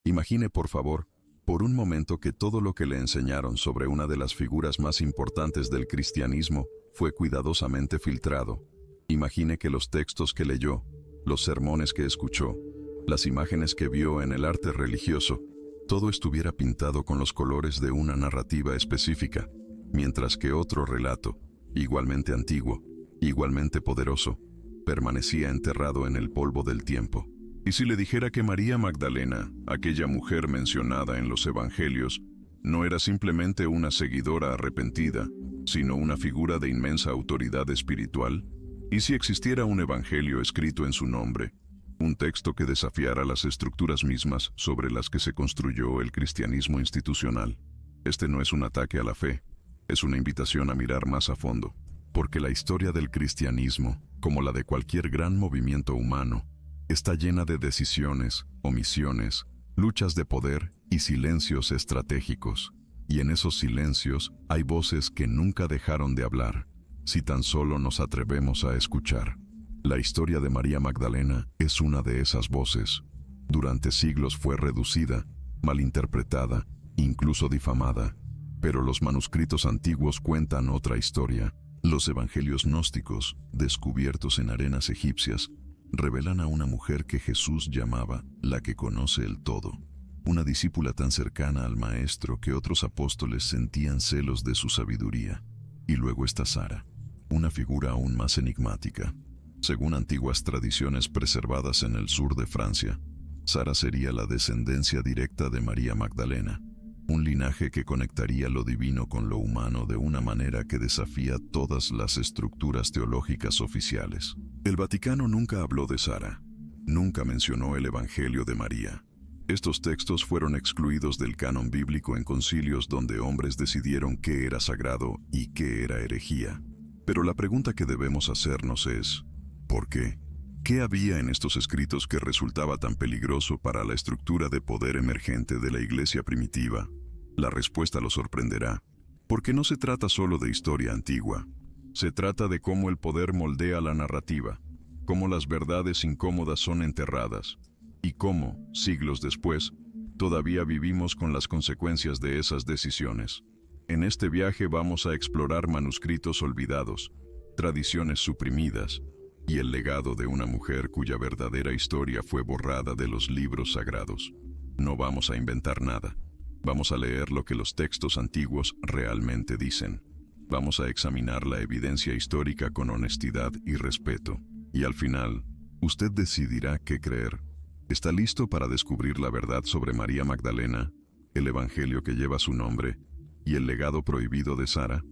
Imagine, por favor, por un momento que todo lo que le enseñaron sobre una de las figuras más importantes del cristianismo fue cuidadosamente filtrado. Imagine que los textos que leyó, los sermones que escuchó, las imágenes que vio en el arte religioso, todo estuviera pintado con los colores de una narrativa específica, mientras que otro relato, igualmente antiguo, igualmente poderoso, permanecía enterrado en el polvo del tiempo. Y si le dijera que María Magdalena, aquella mujer mencionada en los evangelios, no era simplemente una seguidora arrepentida, sino una figura de inmensa autoridad espiritual, y si existiera un evangelio escrito en su nombre, un texto que desafiara las estructuras mismas sobre las que se construyó el cristianismo institucional. Este no es un ataque a la fe, es una invitación a mirar más a fondo, porque la historia del cristianismo, como la de cualquier gran movimiento humano, está llena de decisiones, omisiones, luchas de poder y silencios estratégicos. Y en esos silencios hay voces que nunca dejaron de hablar, si tan solo nos atrevemos a escuchar. La historia de María Magdalena es una de esas voces. Durante siglos fue reducida, malinterpretada, incluso difamada. Pero los manuscritos antiguos cuentan otra historia. Los evangelios gnósticos, descubiertos en arenas egipcias, revelan a una mujer que Jesús llamaba la que conoce el todo. Una discípula tan cercana al Maestro que otros apóstoles sentían celos de su sabiduría. Y luego está Sara, una figura aún más enigmática. Según antiguas tradiciones preservadas en el sur de Francia, Sara sería la descendencia directa de María Magdalena, un linaje que conectaría lo divino con lo humano de una manera que desafía todas las estructuras teológicas oficiales. El Vaticano nunca habló de Sara, nunca mencionó el Evangelio de María. Estos textos fueron excluidos del canon bíblico en concilios donde hombres decidieron qué era sagrado y qué era herejía. Pero la pregunta que debemos hacernos es, ¿por qué? ¿Qué había en estos escritos que resultaba tan peligroso para la estructura de poder emergente de la iglesia primitiva? La respuesta lo sorprenderá, porque no se trata solo de historia antigua. Se trata de cómo el poder moldea la narrativa, cómo las verdades incómodas son enterradas, y cómo, siglos después, todavía vivimos con las consecuencias de esas decisiones. En este viaje vamos a explorar manuscritos olvidados, tradiciones suprimidas, y el legado de una mujer cuya verdadera historia fue borrada de los libros sagrados. No vamos a inventar nada. Vamos a leer lo que los textos antiguos realmente dicen. Vamos a examinar la evidencia histórica con honestidad y respeto. Y al final, usted decidirá qué creer. ¿Está listo para descubrir la verdad sobre María Magdalena, el evangelio que lleva su nombre y el legado prohibido de Sara?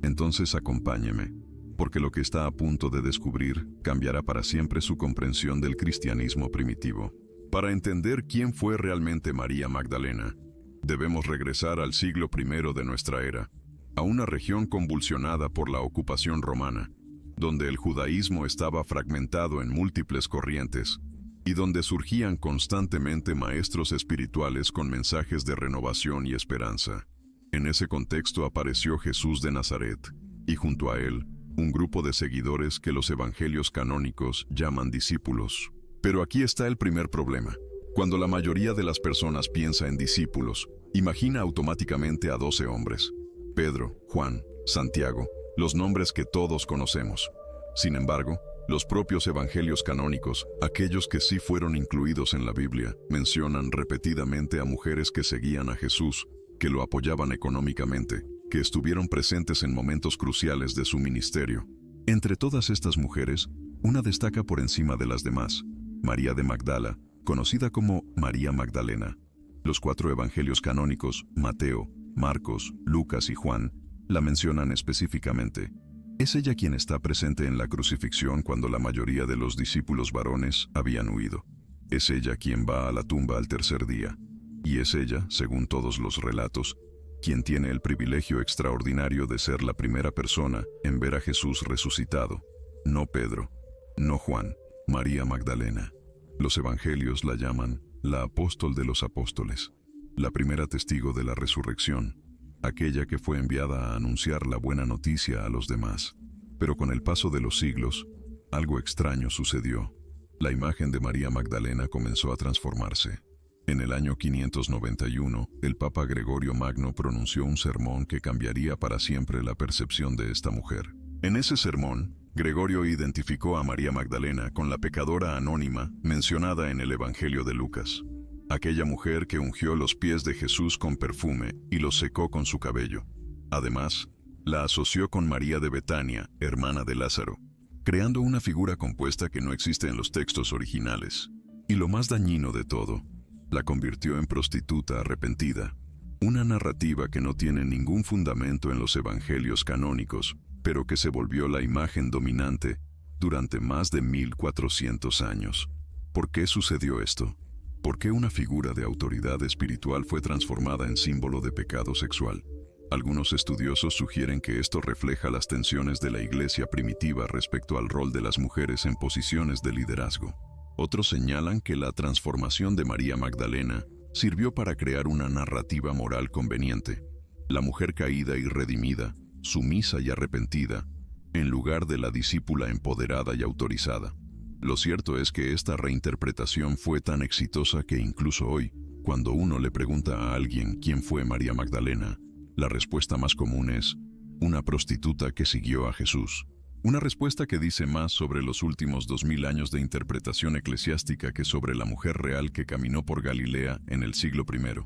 Entonces acompáñeme, porque lo que está a punto de descubrir cambiará para siempre su comprensión del cristianismo primitivo. Para entender quién fue realmente María Magdalena, debemos regresar al siglo I de nuestra era, a una región convulsionada por la ocupación romana, donde el judaísmo estaba fragmentado en múltiples corrientes, y donde surgían constantemente maestros espirituales con mensajes de renovación y esperanza. En ese contexto apareció Jesús de Nazaret, y junto a él, un grupo de seguidores que los evangelios canónicos llaman discípulos. Pero aquí está el primer problema. Cuando la mayoría de las personas piensa en discípulos, imagina automáticamente a 12 hombres: Pedro, Juan, Santiago, los nombres que todos conocemos. Sin embargo, los propios evangelios canónicos, aquellos que sí fueron incluidos en la Biblia, mencionan repetidamente a mujeres que seguían a Jesús, que lo apoyaban económicamente, que estuvieron presentes en momentos cruciales de su ministerio. Entre todas estas mujeres, una destaca por encima de las demás: María de Magdala, conocida como María Magdalena. Los 4 evangelios canónicos, Mateo, Marcos, Lucas y Juan, la mencionan específicamente. Es ella quien está presente en la crucifixión cuando la mayoría de los discípulos varones habían huido. Es ella quien va a la tumba al tercer día. Y es ella, según todos los relatos, quien tiene el privilegio extraordinario de ser la primera persona en ver a Jesús resucitado. No Pedro, no Juan, María Magdalena. Los evangelios la llaman la apóstol de los apóstoles, la primera testigo de la resurrección, aquella que fue enviada a anunciar la buena noticia a los demás. Pero con el paso de los siglos, algo extraño sucedió. La imagen de María Magdalena comenzó a transformarse. En el año 591, el Papa Gregorio Magno pronunció un sermón que cambiaría para siempre la percepción de esta mujer. En ese sermón, Gregorio identificó a María Magdalena con la pecadora anónima mencionada en el Evangelio de Lucas, aquella mujer que ungió los pies de Jesús con perfume y los secó con su cabello. Además, la asoció con María de Betania, hermana de Lázaro, creando una figura compuesta que no existe en los textos originales. Y lo más dañino de todo, la convirtió en prostituta arrepentida, una narrativa que no tiene ningún fundamento en los evangelios canónicos, pero que se volvió la imagen dominante durante más de 1400 años. ¿Por qué sucedió esto? ¿Por qué una figura de autoridad espiritual fue transformada en símbolo de pecado sexual? Algunos estudiosos sugieren que esto refleja las tensiones de la Iglesia primitiva respecto al rol de las mujeres en posiciones de liderazgo. Otros señalan que la transformación de María Magdalena sirvió para crear una narrativa moral conveniente. La mujer caída y redimida, sumisa y arrepentida, en lugar de la discípula empoderada y autorizada. Lo cierto es que esta reinterpretación fue tan exitosa que incluso hoy, cuando uno le pregunta a alguien quién fue María Magdalena, la respuesta más común es una prostituta que siguió a Jesús. Una respuesta que dice más sobre los últimos 2000 años de interpretación eclesiástica que sobre la mujer real que caminó por Galilea en el siglo I.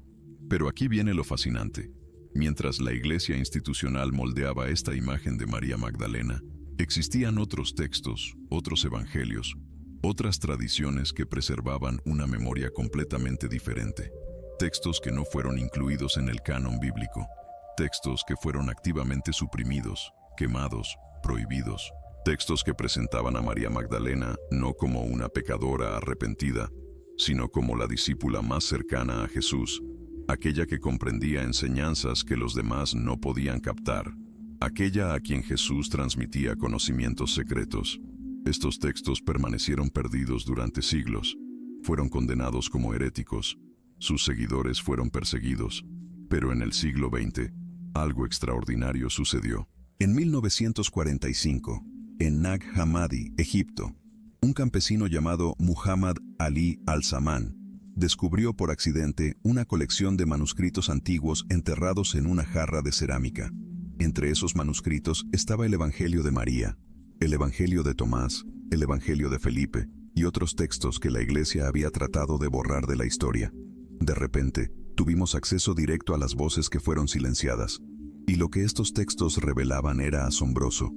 Pero aquí viene lo fascinante. Mientras la Iglesia institucional moldeaba esta imagen de María Magdalena, existían otros textos, otros evangelios, otras tradiciones que preservaban una memoria completamente diferente. Textos que no fueron incluidos en el canon bíblico. Textos que fueron activamente suprimidos, quemados, prohibidos. Textos que presentaban a María Magdalena no como una pecadora arrepentida, sino como la discípula más cercana a Jesús, aquella que comprendía enseñanzas que los demás no podían captar, aquella a quien Jesús transmitía conocimientos secretos. Estos textos permanecieron perdidos durante siglos, fueron condenados como heréticos, sus seguidores fueron perseguidos, pero en el siglo XX, algo extraordinario sucedió. En 1945, en Nag Hammadi, Egipto, un campesino llamado Muhammad Ali al-Zaman descubrió por accidente una colección de manuscritos antiguos enterrados en una jarra de cerámica. Entre esos manuscritos estaba el Evangelio de María, el Evangelio de Tomás, el Evangelio de Felipe y otros textos que la Iglesia había tratado de borrar de la historia. De repente, tuvimos acceso directo a las voces que fueron silenciadas. Y lo que estos textos revelaban era asombroso.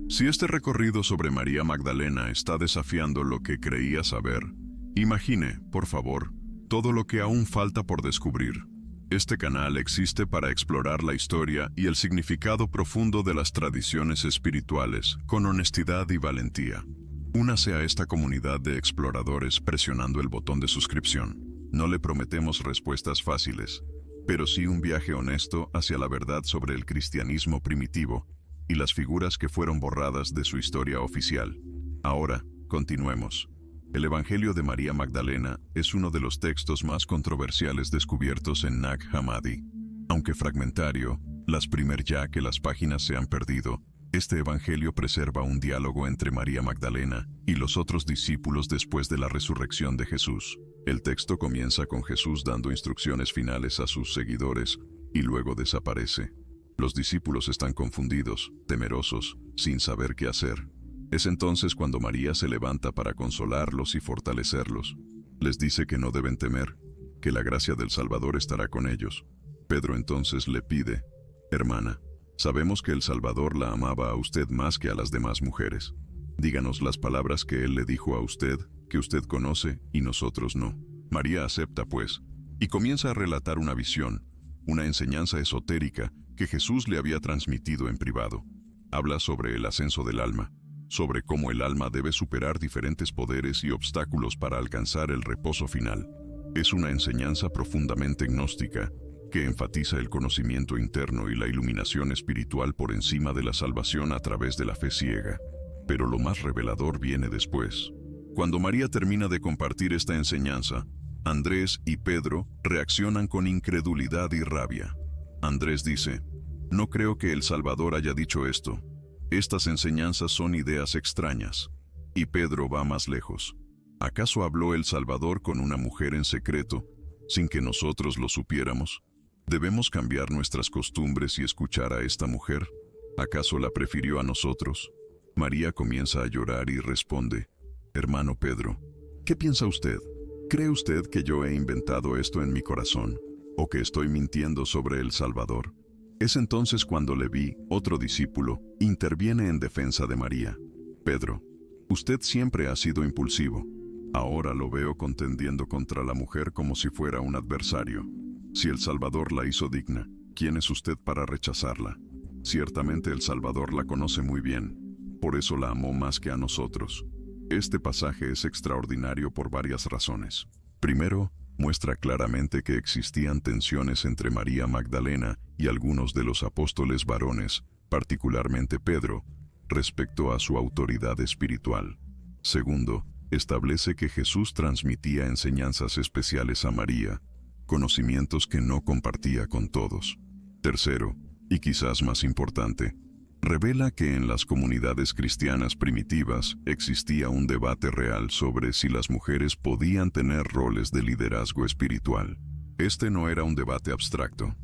Si este recorrido sobre María Magdalena está desafiando lo que creía saber, imagine, por favor, todo lo que aún falta por descubrir. Este canal existe para explorar la historia y el significado profundo de las tradiciones espirituales, con honestidad y valentía. Únase a esta comunidad de exploradores presionando el botón de suscripción. No le prometemos respuestas fáciles, pero sí un viaje honesto hacia la verdad sobre el cristianismo primitivo y las figuras que fueron borradas de su historia oficial. Ahora, continuemos. El Evangelio de María Magdalena es uno de los textos más controversiales descubiertos en Nag Hammadi. Aunque fragmentario, ya que las páginas se han perdido, este Evangelio preserva un diálogo entre María Magdalena y los otros discípulos después de la resurrección de Jesús. El texto comienza con Jesús dando instrucciones finales a sus seguidores y luego desaparece. Los discípulos están confundidos, temerosos, sin saber qué hacer. Es entonces cuando María se levanta para consolarlos y fortalecerlos. Les dice que no deben temer, que la gracia del Salvador estará con ellos. Pedro entonces le pide: «Hermana, sabemos que el Salvador la amaba a usted más que a las demás mujeres. Díganos las palabras que Él le dijo a usted, que usted conoce y nosotros no». María acepta, pues, y comienza a relatar una visión, una enseñanza esotérica que Jesús le había transmitido en privado. Habla sobre el ascenso del alma, sobre cómo el alma debe superar diferentes poderes y obstáculos para alcanzar el reposo final. Es una enseñanza profundamente gnóstica, que enfatiza el conocimiento interno y la iluminación espiritual por encima de la salvación a través de la fe ciega. Pero lo más revelador viene después. Cuando María termina de compartir esta enseñanza, Andrés y Pedro reaccionan con incredulidad y rabia. Andrés dice: «No creo que el Salvador haya dicho esto. Estas enseñanzas son ideas extrañas». Y Pedro va más lejos. ¿Acaso habló el Salvador con una mujer en secreto sin que nosotros lo supiéramos? ¿Debemos cambiar nuestras costumbres y escuchar a esta mujer? ¿Acaso la prefirió a nosotros? María comienza a llorar y responde: Hermano Pedro, ¿qué piensa usted? ¿Cree usted que yo he inventado esto en mi corazón, o que estoy mintiendo sobre el Salvador? Es entonces cuando Leví, otro discípulo, interviene en defensa de María. Pedro, usted siempre ha sido impulsivo. Ahora lo veo contendiendo contra la mujer como si fuera un adversario. Si el Salvador la hizo digna, ¿quién es usted para rechazarla? Ciertamente el Salvador la conoce muy bien, por eso la amó más que a nosotros. Este pasaje es extraordinario por varias razones. Primero, muestra claramente que existían tensiones entre María Magdalena y algunos de los apóstoles varones, particularmente Pedro, respecto a su autoridad espiritual. Segundo, establece que Jesús transmitía enseñanzas especiales a María, conocimientos que no compartía con todos. Tercero, y quizás más importante, revela que en las comunidades cristianas primitivas existía un debate real sobre si las mujeres podían tener roles de liderazgo espiritual. Este no era un debate abstracto.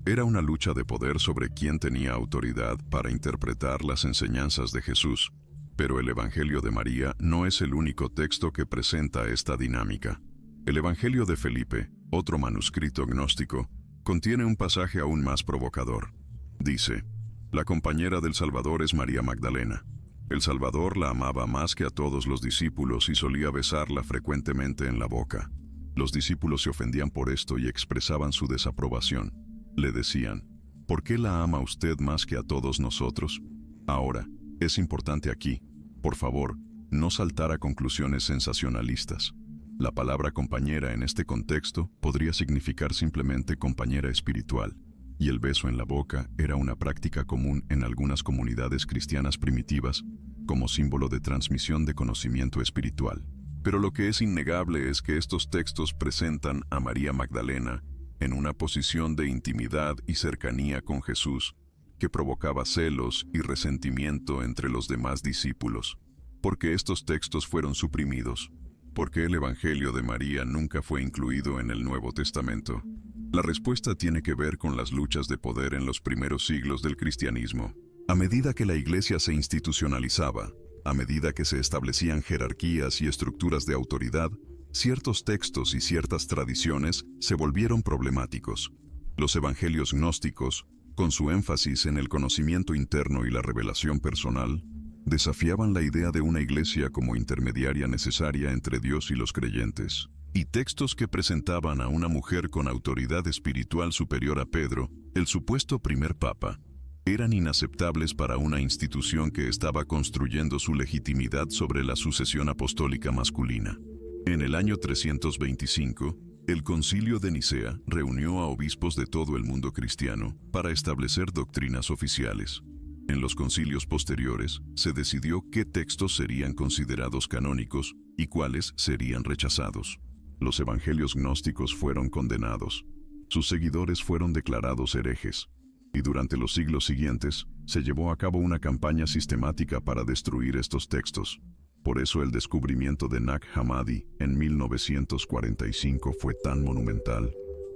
Era una lucha de poder sobre quién tenía autoridad para interpretar las enseñanzas de Jesús. Pero el Evangelio de María no es el único texto que presenta esta dinámica. El Evangelio de Felipe, otro manuscrito gnóstico, contiene un pasaje aún más provocador. Dice: la compañera del Salvador es María Magdalena. El Salvador la amaba más que a todos los discípulos y solía besarla frecuentemente en la boca. Los discípulos se ofendían por esto y expresaban su desaprobación. Le decían: ¿por qué la ama usted más que a todos nosotros? Ahora, es importante aquí, por favor, no saltar a conclusiones sensacionalistas. La palabra compañera en este contexto podría significar simplemente compañera espiritual, y el beso en la boca era una práctica común en algunas comunidades cristianas primitivas como símbolo de transmisión de conocimiento espiritual. Pero lo que es innegable es que estos textos presentan a María Magdalena en una posición de intimidad y cercanía con Jesús que provocaba celos y resentimiento entre los demás discípulos. ¿Por qué estos textos fueron suprimidos? ¿Por qué el Evangelio de María nunca fue incluido en el Nuevo Testamento? La respuesta tiene que ver con las luchas de poder en los primeros siglos del cristianismo. A medida que la Iglesia se institucionalizaba, a medida que se establecían jerarquías y estructuras de autoridad, ciertos textos y ciertas tradiciones se volvieron problemáticos. Los evangelios gnósticos, con su énfasis en el conocimiento interno y la revelación personal, desafiaban la idea de una iglesia como intermediaria necesaria entre Dios y los creyentes. Y textos que presentaban a una mujer con autoridad espiritual superior a Pedro, el supuesto primer papa, eran inaceptables para una institución que estaba construyendo su legitimidad sobre la sucesión apostólica masculina. En el año 325, el Concilio de Nicea reunió a obispos de todo el mundo cristiano para establecer doctrinas oficiales. En los concilios posteriores, se decidió qué textos serían considerados canónicos y cuáles serían rechazados. Los evangelios gnósticos fueron condenados. Sus seguidores fueron declarados herejes. Y durante los siglos siguientes, se llevó a cabo una campaña sistemática para destruir estos textos. Por eso el descubrimiento de Nag Hammadi en 1945 fue tan monumental.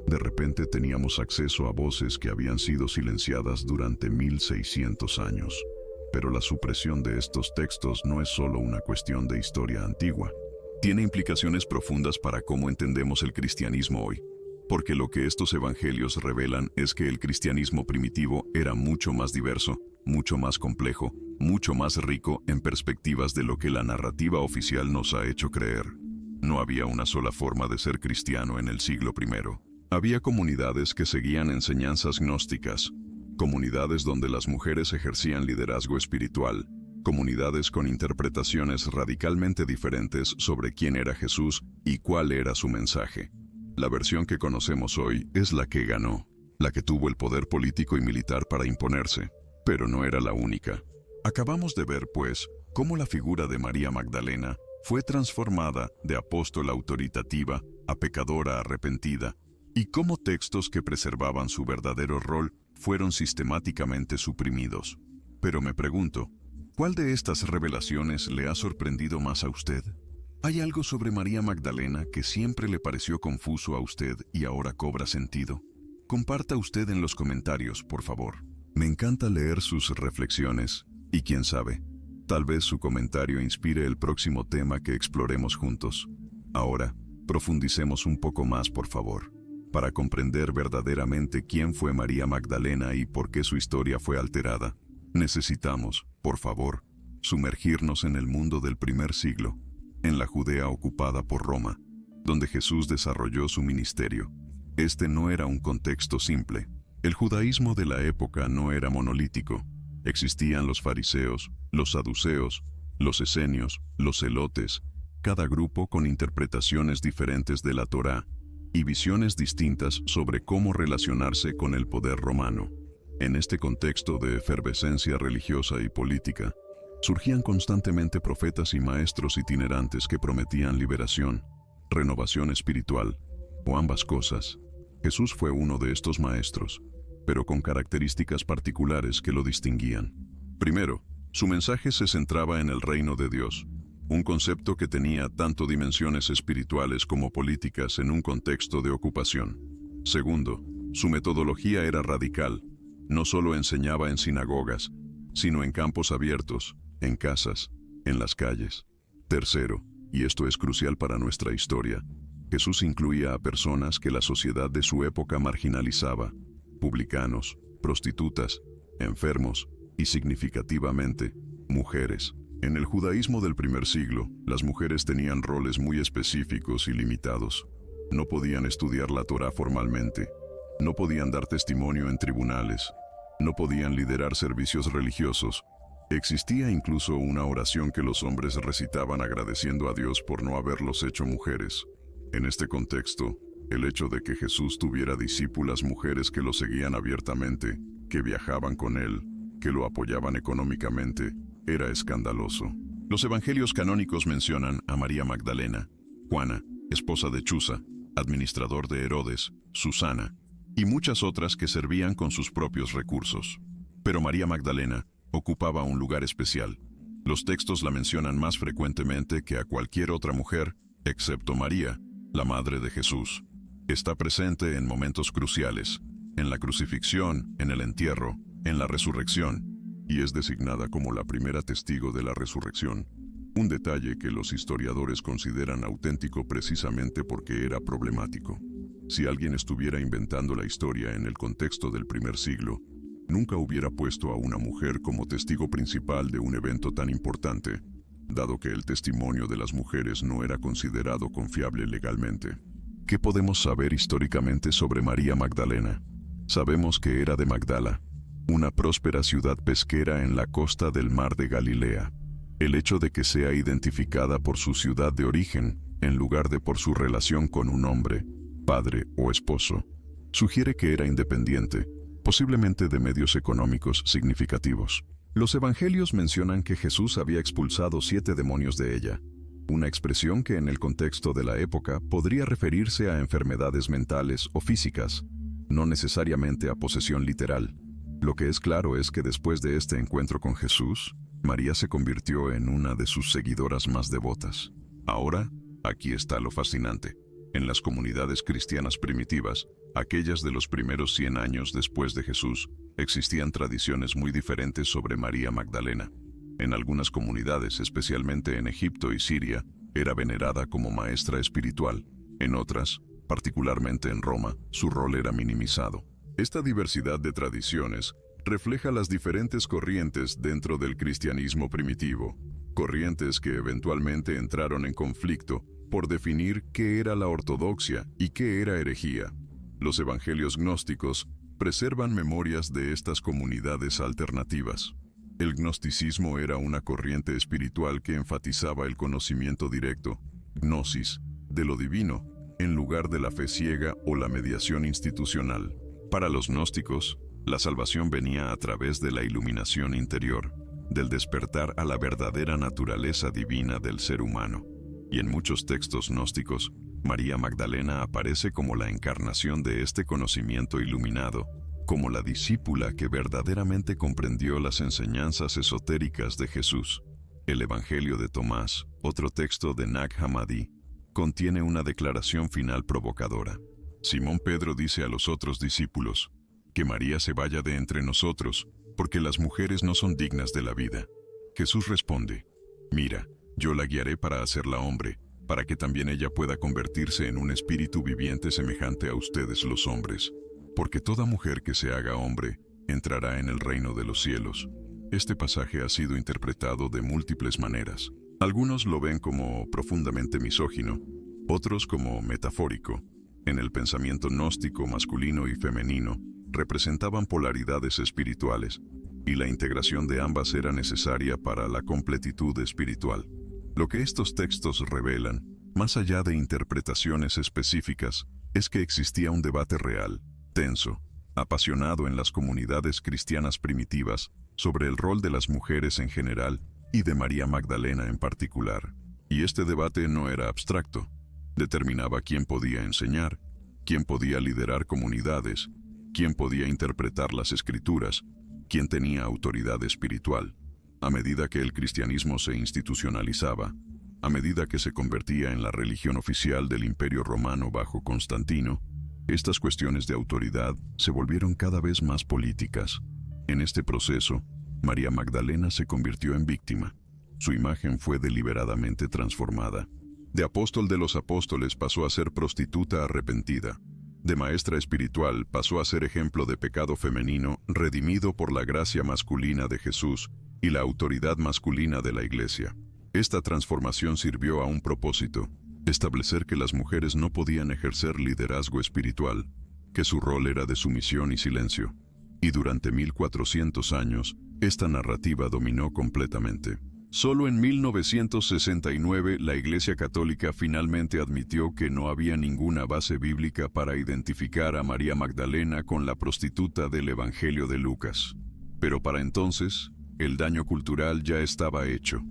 De repente teníamos acceso a voces que habían sido silenciadas durante 1600 años. Pero la supresión de estos textos no es solo una cuestión de historia antigua. Tiene implicaciones profundas para cómo entendemos el cristianismo hoy. Porque lo que estos evangelios revelan es que el cristianismo primitivo era mucho más diverso, mucho más complejo, mucho más rico en perspectivas de lo que la narrativa oficial nos ha hecho creer. No había una sola forma de ser cristiano en el siglo I. Había comunidades que seguían enseñanzas gnósticas, comunidades donde las mujeres ejercían liderazgo espiritual, comunidades con interpretaciones radicalmente diferentes sobre quién era Jesús y cuál era su mensaje. La versión que conocemos hoy es la que ganó, la que tuvo el poder político y militar para imponerse, pero no era la única. Acabamos de ver, pues, cómo la figura de María Magdalena fue transformada de apóstola autoritativa a pecadora arrepentida, y cómo textos que preservaban su verdadero rol fueron sistemáticamente suprimidos. Pero me pregunto, ¿cuál de estas revelaciones le ha sorprendido más a usted? ¿Hay algo sobre María Magdalena que siempre le pareció confuso a usted y ahora cobra sentido? Comparta usted en los comentarios, por favor. Me encanta leer sus reflexiones y quién sabe, tal vez su comentario inspire el próximo tema que exploremos juntos. Ahora, profundicemos un poco más, por favor, para comprender verdaderamente quién fue María Magdalena y por qué su historia fue alterada. Necesitamos, por favor, sumergirnos en el mundo del primer siglo, en la Judea ocupada por Roma, donde Jesús desarrolló su ministerio. Este no era un contexto simple. El judaísmo de la época no era monolítico. Existían los fariseos, los saduceos, los esenios, los celotes, cada grupo con interpretaciones diferentes de la Torá y visiones distintas sobre cómo relacionarse con el poder romano. En este contexto de efervescencia religiosa y política, surgían constantemente profetas y maestros itinerantes que prometían liberación, renovación espiritual, o ambas cosas. Jesús fue uno de estos maestros, pero con características particulares que lo distinguían. Primero, su mensaje se centraba en el reino de Dios, un concepto que tenía tanto dimensiones espirituales como políticas en un contexto de ocupación. Segundo, su metodología era radical. No solo enseñaba en sinagogas, sino en campos abiertos, en casas, en las calles. Tercero, y esto es crucial para nuestra historia, Jesús incluía a personas que la sociedad de su época marginalizaba: publicanos, prostitutas, enfermos y, significativamente, mujeres. En el judaísmo del primer siglo, las mujeres tenían roles muy específicos y limitados. No podían estudiar la Torá formalmente, no podían dar testimonio en tribunales, no podían liderar servicios religiosos. Existía incluso una oración que los hombres recitaban agradeciendo a Dios por no haberlos hecho mujeres. En este contexto, el hecho de que Jesús tuviera discípulas mujeres que lo seguían abiertamente, que viajaban con él, que lo apoyaban económicamente, era escandaloso. Los evangelios canónicos mencionan a María Magdalena, Juana, esposa de Chuza, administrador de Herodes, Susana, y muchas otras que servían con sus propios recursos. Pero María Magdalena ocupaba un lugar especial. Los textos la mencionan más frecuentemente que a cualquier otra mujer, excepto María, la madre de Jesús. Está presente en momentos cruciales, en la crucifixión, en el entierro, en la resurrección, y es designada como la primera testigo de la resurrección. Un detalle que los historiadores consideran auténtico precisamente porque era problemático. Si alguien estuviera inventando la historia en el contexto del primer siglo, nunca hubiera puesto a una mujer como testigo principal de un evento tan importante, dado que el testimonio de las mujeres no era considerado confiable legalmente. ¿Qué podemos saber históricamente sobre María Magdalena? Sabemos que era de Magdala, una próspera ciudad pesquera en la costa del mar de Galilea. El hecho de que sea identificada por su ciudad de origen, en lugar de por su relación con un hombre, padre o esposo, sugiere que era independiente, posiblemente de medios económicos significativos. Los evangelios mencionan que Jesús había expulsado 7 demonios de ella, una expresión que en el contexto de la época podría referirse a enfermedades mentales o físicas, no necesariamente a posesión literal. Lo que es claro es que después de este encuentro con Jesús, María se convirtió en una de sus seguidoras más devotas. Ahora, aquí está lo fascinante. En las comunidades cristianas primitivas, aquellas de los primeros 100 años después de Jesús, existían tradiciones muy diferentes sobre María Magdalena. En algunas comunidades, especialmente en Egipto y Siria, era venerada como maestra espiritual. En otras, particularmente en Roma, su rol era minimizado. Esta diversidad de tradiciones refleja las diferentes corrientes dentro del cristianismo primitivo, corrientes que eventualmente entraron en conflicto por definir qué era la ortodoxia y qué era herejía. Los evangelios gnósticos preservan memorias de estas comunidades alternativas. El gnosticismo era una corriente espiritual que enfatizaba el conocimiento directo, gnosis, de lo divino, en lugar de la fe ciega o la mediación institucional. Para los gnósticos, la salvación venía a través de la iluminación interior, del despertar a la verdadera naturaleza divina del ser humano. Y en muchos textos gnósticos, María Magdalena aparece como la encarnación de este conocimiento iluminado, como la discípula que verdaderamente comprendió las enseñanzas esotéricas de Jesús. El Evangelio de Tomás, otro texto de Nag Hammadi, contiene una declaración final provocadora. Simón Pedro dice a los otros discípulos, que María se vaya de entre nosotros, porque las mujeres no son dignas de la vida. Jesús responde, mira, yo la guiaré para hacerla hombre, para que también ella pueda convertirse en un espíritu viviente semejante a ustedes los hombres. Porque toda mujer que se haga hombre, entrará en el reino de los cielos. Este pasaje ha sido interpretado de múltiples maneras. Algunos lo ven como profundamente misógino, otros como metafórico. En el pensamiento gnóstico masculino y femenino, representaban polaridades espirituales, y la integración de ambas era necesaria para la completitud espiritual. Lo que estos textos revelan, más allá de interpretaciones específicas, es que existía un debate real, tenso, apasionado en las comunidades cristianas primitivas sobre el rol de las mujeres en general y de María Magdalena en particular. Y este debate no era abstracto. Determinaba quién podía enseñar, quién podía liderar comunidades, quién podía interpretar las escrituras, quién tenía autoridad espiritual. A medida que el cristianismo se institucionalizaba, a medida que se convertía en la religión oficial del Imperio Romano bajo Constantino, estas cuestiones de autoridad se volvieron cada vez más políticas. En este proceso, María Magdalena se convirtió en víctima. Su imagen fue deliberadamente transformada. De apóstol de los apóstoles pasó a ser prostituta arrepentida. De maestra espiritual pasó a ser ejemplo de pecado femenino redimido por la gracia masculina de Jesús y la autoridad masculina de la Iglesia. Esta transformación sirvió a un propósito: establecer que las mujeres no podían ejercer liderazgo espiritual, que su rol era de sumisión y silencio. Y durante 1400 años, esta narrativa dominó completamente. Solo en 1969 la Iglesia Católica finalmente admitió que no había ninguna base bíblica para identificar a María Magdalena con la prostituta del Evangelio de Lucas. Pero para entonces, el daño cultural ya estaba hecho.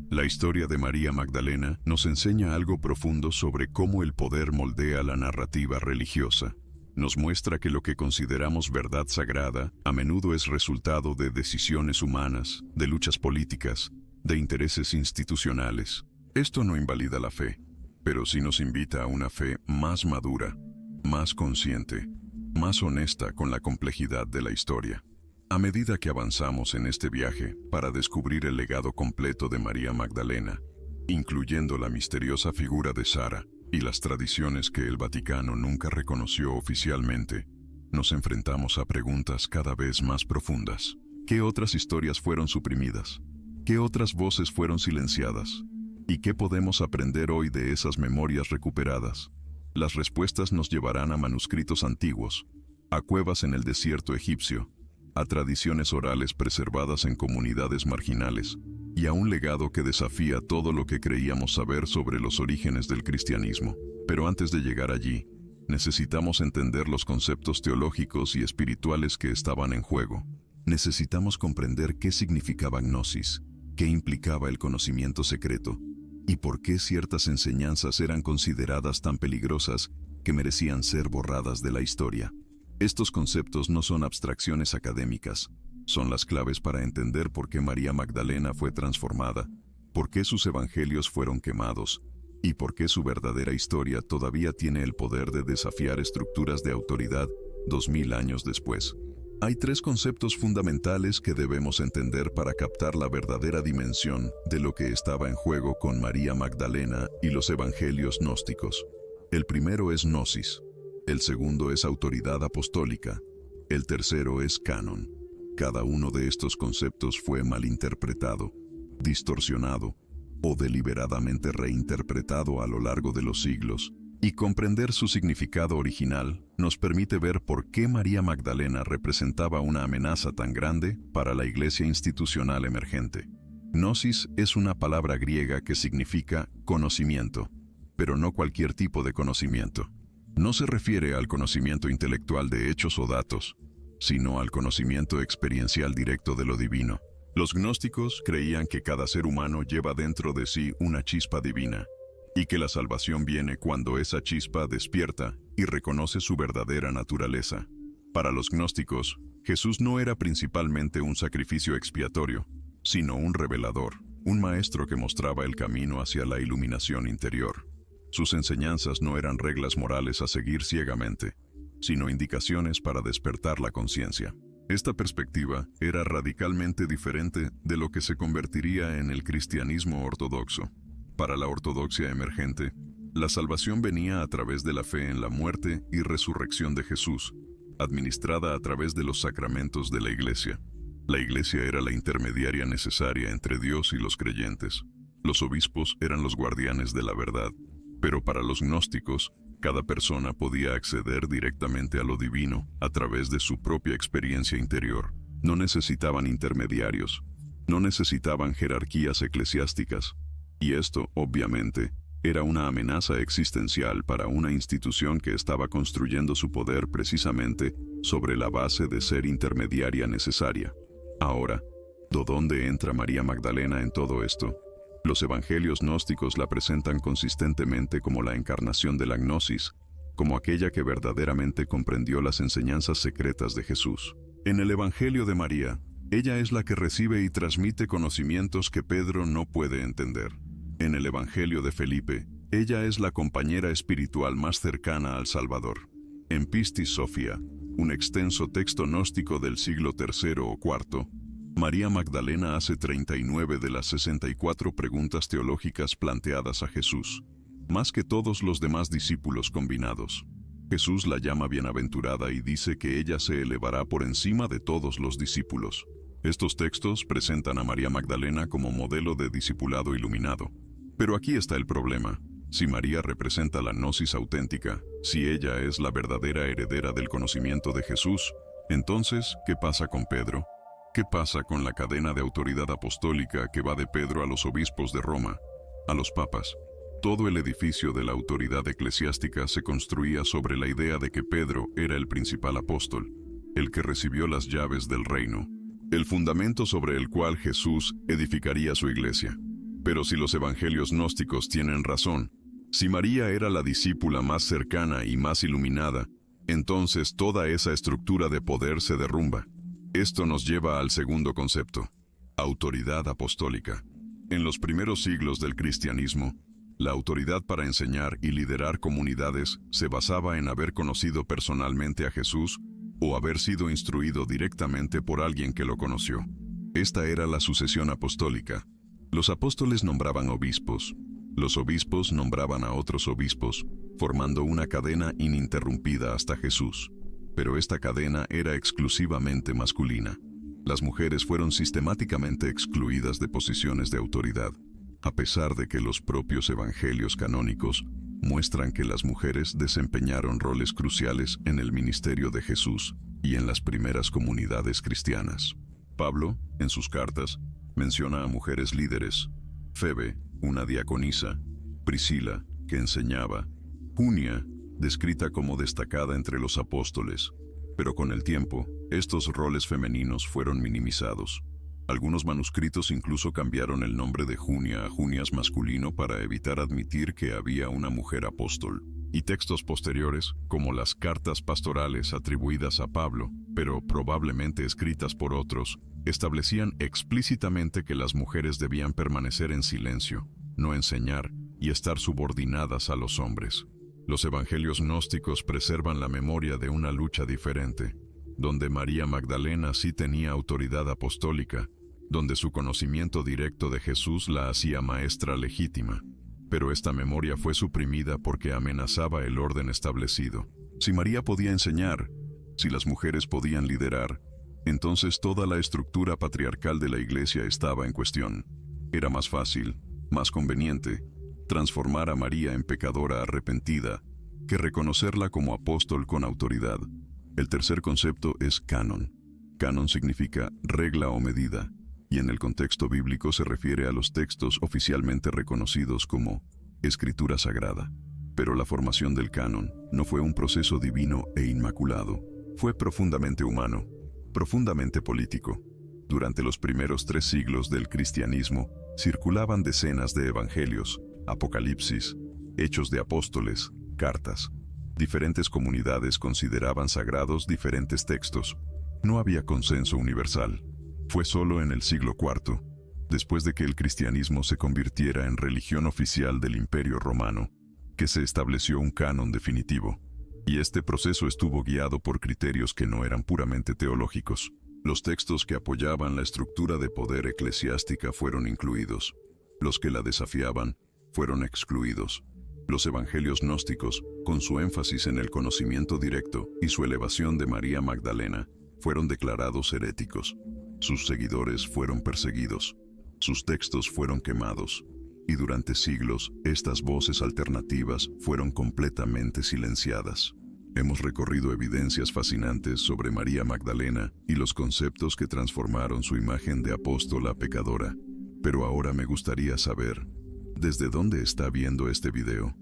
La historia de María Magdalena nos enseña algo profundo sobre cómo el poder moldea la narrativa religiosa. Nos muestra que lo que consideramos verdad sagrada a menudo es resultado de decisiones humanas, de luchas políticas, de intereses institucionales. Esto no invalida la fe, pero sí nos invita a una fe más madura, más consciente, más honesta con la complejidad de la historia. A medida que avanzamos en este viaje para descubrir el legado completo de María Magdalena, incluyendo la misteriosa figura de Sara y las tradiciones que el Vaticano nunca reconoció oficialmente, nos enfrentamos a preguntas cada vez más profundas. ¿Qué otras historias fueron suprimidas? ¿Qué otras voces fueron silenciadas? ¿Y qué podemos aprender hoy de esas memorias recuperadas? Las respuestas nos llevarán a manuscritos antiguos, a cuevas en el desierto egipcio, a tradiciones orales preservadas en comunidades marginales, y a un legado que desafía todo lo que creíamos saber sobre los orígenes del cristianismo. Pero antes de llegar allí, necesitamos entender los conceptos teológicos y espirituales que estaban en juego. Necesitamos comprender qué significaba gnosis, qué implicaba el conocimiento secreto, y por qué ciertas enseñanzas eran consideradas tan peligrosas que merecían ser borradas de la historia. Estos conceptos no son abstracciones académicas, son las claves para entender por qué María Magdalena fue transformada, por qué sus evangelios fueron quemados, y por qué su verdadera historia todavía tiene el poder de desafiar estructuras de autoridad 2000 años después. Hay tres conceptos fundamentales que debemos entender para captar la verdadera dimensión de lo que estaba en juego con María Magdalena y los evangelios gnósticos. El primero es gnosis, el segundo es autoridad apostólica, el tercero es canon. Cada uno de estos conceptos fue malinterpretado, distorsionado o deliberadamente reinterpretado a lo largo de los siglos, y comprender su significado original nos permite ver por qué María Magdalena representaba una amenaza tan grande para la iglesia institucional emergente. Gnosis es una palabra griega que significa conocimiento, pero no cualquier tipo de conocimiento. No se refiere al conocimiento intelectual de hechos o datos, sino al conocimiento experiencial directo de lo divino. Los gnósticos creían que cada ser humano lleva dentro de sí una chispa divina, y que la salvación viene cuando esa chispa despierta y reconoce su verdadera naturaleza. Para los gnósticos, Jesús no era principalmente un sacrificio expiatorio, sino un revelador. un maestro que mostraba el camino hacia la iluminación interior. Sus enseñanzas no eran reglas morales a seguir ciegamente, sino indicaciones para despertar la conciencia. Esta perspectiva era radicalmente diferente de lo que se convertiría en el cristianismo ortodoxo. Para la ortodoxia emergente, la salvación venía a través de la fe en la muerte y resurrección de Jesús, administrada a través de los sacramentos de la Iglesia. La Iglesia era la intermediaria necesaria entre Dios y los creyentes. Los obispos eran los guardianes de la verdad. Pero para los gnósticos, cada persona podía acceder directamente a lo divino a través de su propia experiencia interior. No necesitaban intermediarios, no necesitaban jerarquías eclesiásticas. Y esto, obviamente, era una amenaza existencial para una institución que estaba construyendo su poder precisamente sobre la base de ser intermediaria necesaria. Ahora, ¿dónde entra María Magdalena en todo esto? Los evangelios gnósticos la presentan consistentemente como la encarnación de la gnosis, como aquella que verdaderamente comprendió las enseñanzas secretas de Jesús. En el Evangelio de María, ella es la que recibe y transmite conocimientos que Pedro no puede entender. En el Evangelio de Felipe, ella es la compañera espiritual más cercana al Salvador. En Pistis Sophia, un extenso texto gnóstico del siglo III o IV, María Magdalena hace 39 de las 64 preguntas teológicas planteadas a Jesús, más que todos los demás discípulos combinados. Jesús la llama bienaventurada y dice que ella se elevará por encima de todos los discípulos. Estos textos presentan a María Magdalena como modelo de discipulado iluminado. Pero aquí está el problema. Si María representa la gnosis auténtica, si ella es la verdadera heredera del conocimiento de Jesús, entonces, ¿qué pasa con Pedro? ¿Qué pasa con la cadena de autoridad apostólica que va de Pedro a los obispos de Roma, a los papas? Todo el edificio de la autoridad eclesiástica se construía sobre la idea de que Pedro era el principal apóstol, el que recibió las llaves del reino, el fundamento sobre el cual Jesús edificaría su iglesia. Pero si los evangelios gnósticos tienen razón, si María era la discípula más cercana y más iluminada, entonces toda esa estructura de poder se derrumba. Esto nos lleva al segundo concepto: autoridad apostólica. En los primeros siglos del cristianismo, la autoridad para enseñar y liderar comunidades se basaba en haber conocido personalmente a Jesús o haber sido instruido directamente por alguien que lo conoció. Esta era la sucesión apostólica. Los apóstoles nombraban obispos. Los obispos nombraban a otros obispos, formando una cadena ininterrumpida hasta Jesús. Pero esta cadena era exclusivamente masculina. Las mujeres fueron sistemáticamente excluidas de posiciones de autoridad, a pesar de que los propios evangelios canónicos muestran que las mujeres desempeñaron roles cruciales en el ministerio de Jesús y en las primeras comunidades cristianas. Pablo, en sus cartas, menciona a mujeres líderes: Febe, una diaconisa; Priscila, que enseñaba; Junia, descrita como destacada entre los apóstoles. Pero con el tiempo, estos roles femeninos fueron minimizados. Algunos manuscritos incluso cambiaron el nombre de Junia a Junias masculino para evitar admitir que había una mujer apóstol. Y textos posteriores, como las cartas pastorales atribuidas a Pablo, pero probablemente escritas por otros, establecían explícitamente que las mujeres debían permanecer en silencio, no enseñar y estar subordinadas a los hombres. Los evangelios gnósticos preservan la memoria de una lucha diferente, donde María Magdalena sí tenía autoridad apostólica, donde su conocimiento directo de Jesús la hacía maestra legítima. Pero esta memoria fue suprimida porque amenazaba el orden establecido. Si María podía enseñar, si las mujeres podían liderar, entonces toda la estructura patriarcal de la Iglesia estaba en cuestión. Era más fácil, más conveniente, transformar a María en pecadora arrepentida que reconocerla como apóstol con autoridad. El tercer concepto es canon. Canon significa regla o medida, y en el contexto bíblico se refiere a los textos oficialmente reconocidos como escritura sagrada. Pero la formación del canon no fue un proceso divino e inmaculado. Fue profundamente humano, profundamente político. Durante los primeros 3 siglos del cristianismo, circulaban decenas de evangelios, Apocalipsis, Hechos de Apóstoles, cartas. Diferentes comunidades consideraban sagrados diferentes textos. No había consenso universal. Fue solo en el siglo IV, Después de que el cristianismo se convirtiera en religión oficial del Imperio Romano, que se estableció un canon definitivo, y este proceso estuvo guiado por criterios que no eran puramente teológicos. Los textos que apoyaban la estructura de poder eclesiástica fueron incluidos. Los que la desafiaban fueron excluidos. Los evangelios gnósticos, con su énfasis en el conocimiento directo y su elevación de María Magdalena, fueron declarados heréticos. Sus seguidores fueron perseguidos. Sus textos fueron quemados. Y durante siglos, estas voces alternativas fueron completamente silenciadas. Hemos recorrido evidencias fascinantes sobre María Magdalena y los conceptos que transformaron su imagen de apóstola pecadora. Pero ahora me gustaría saber, ¿desde dónde está viendo este video?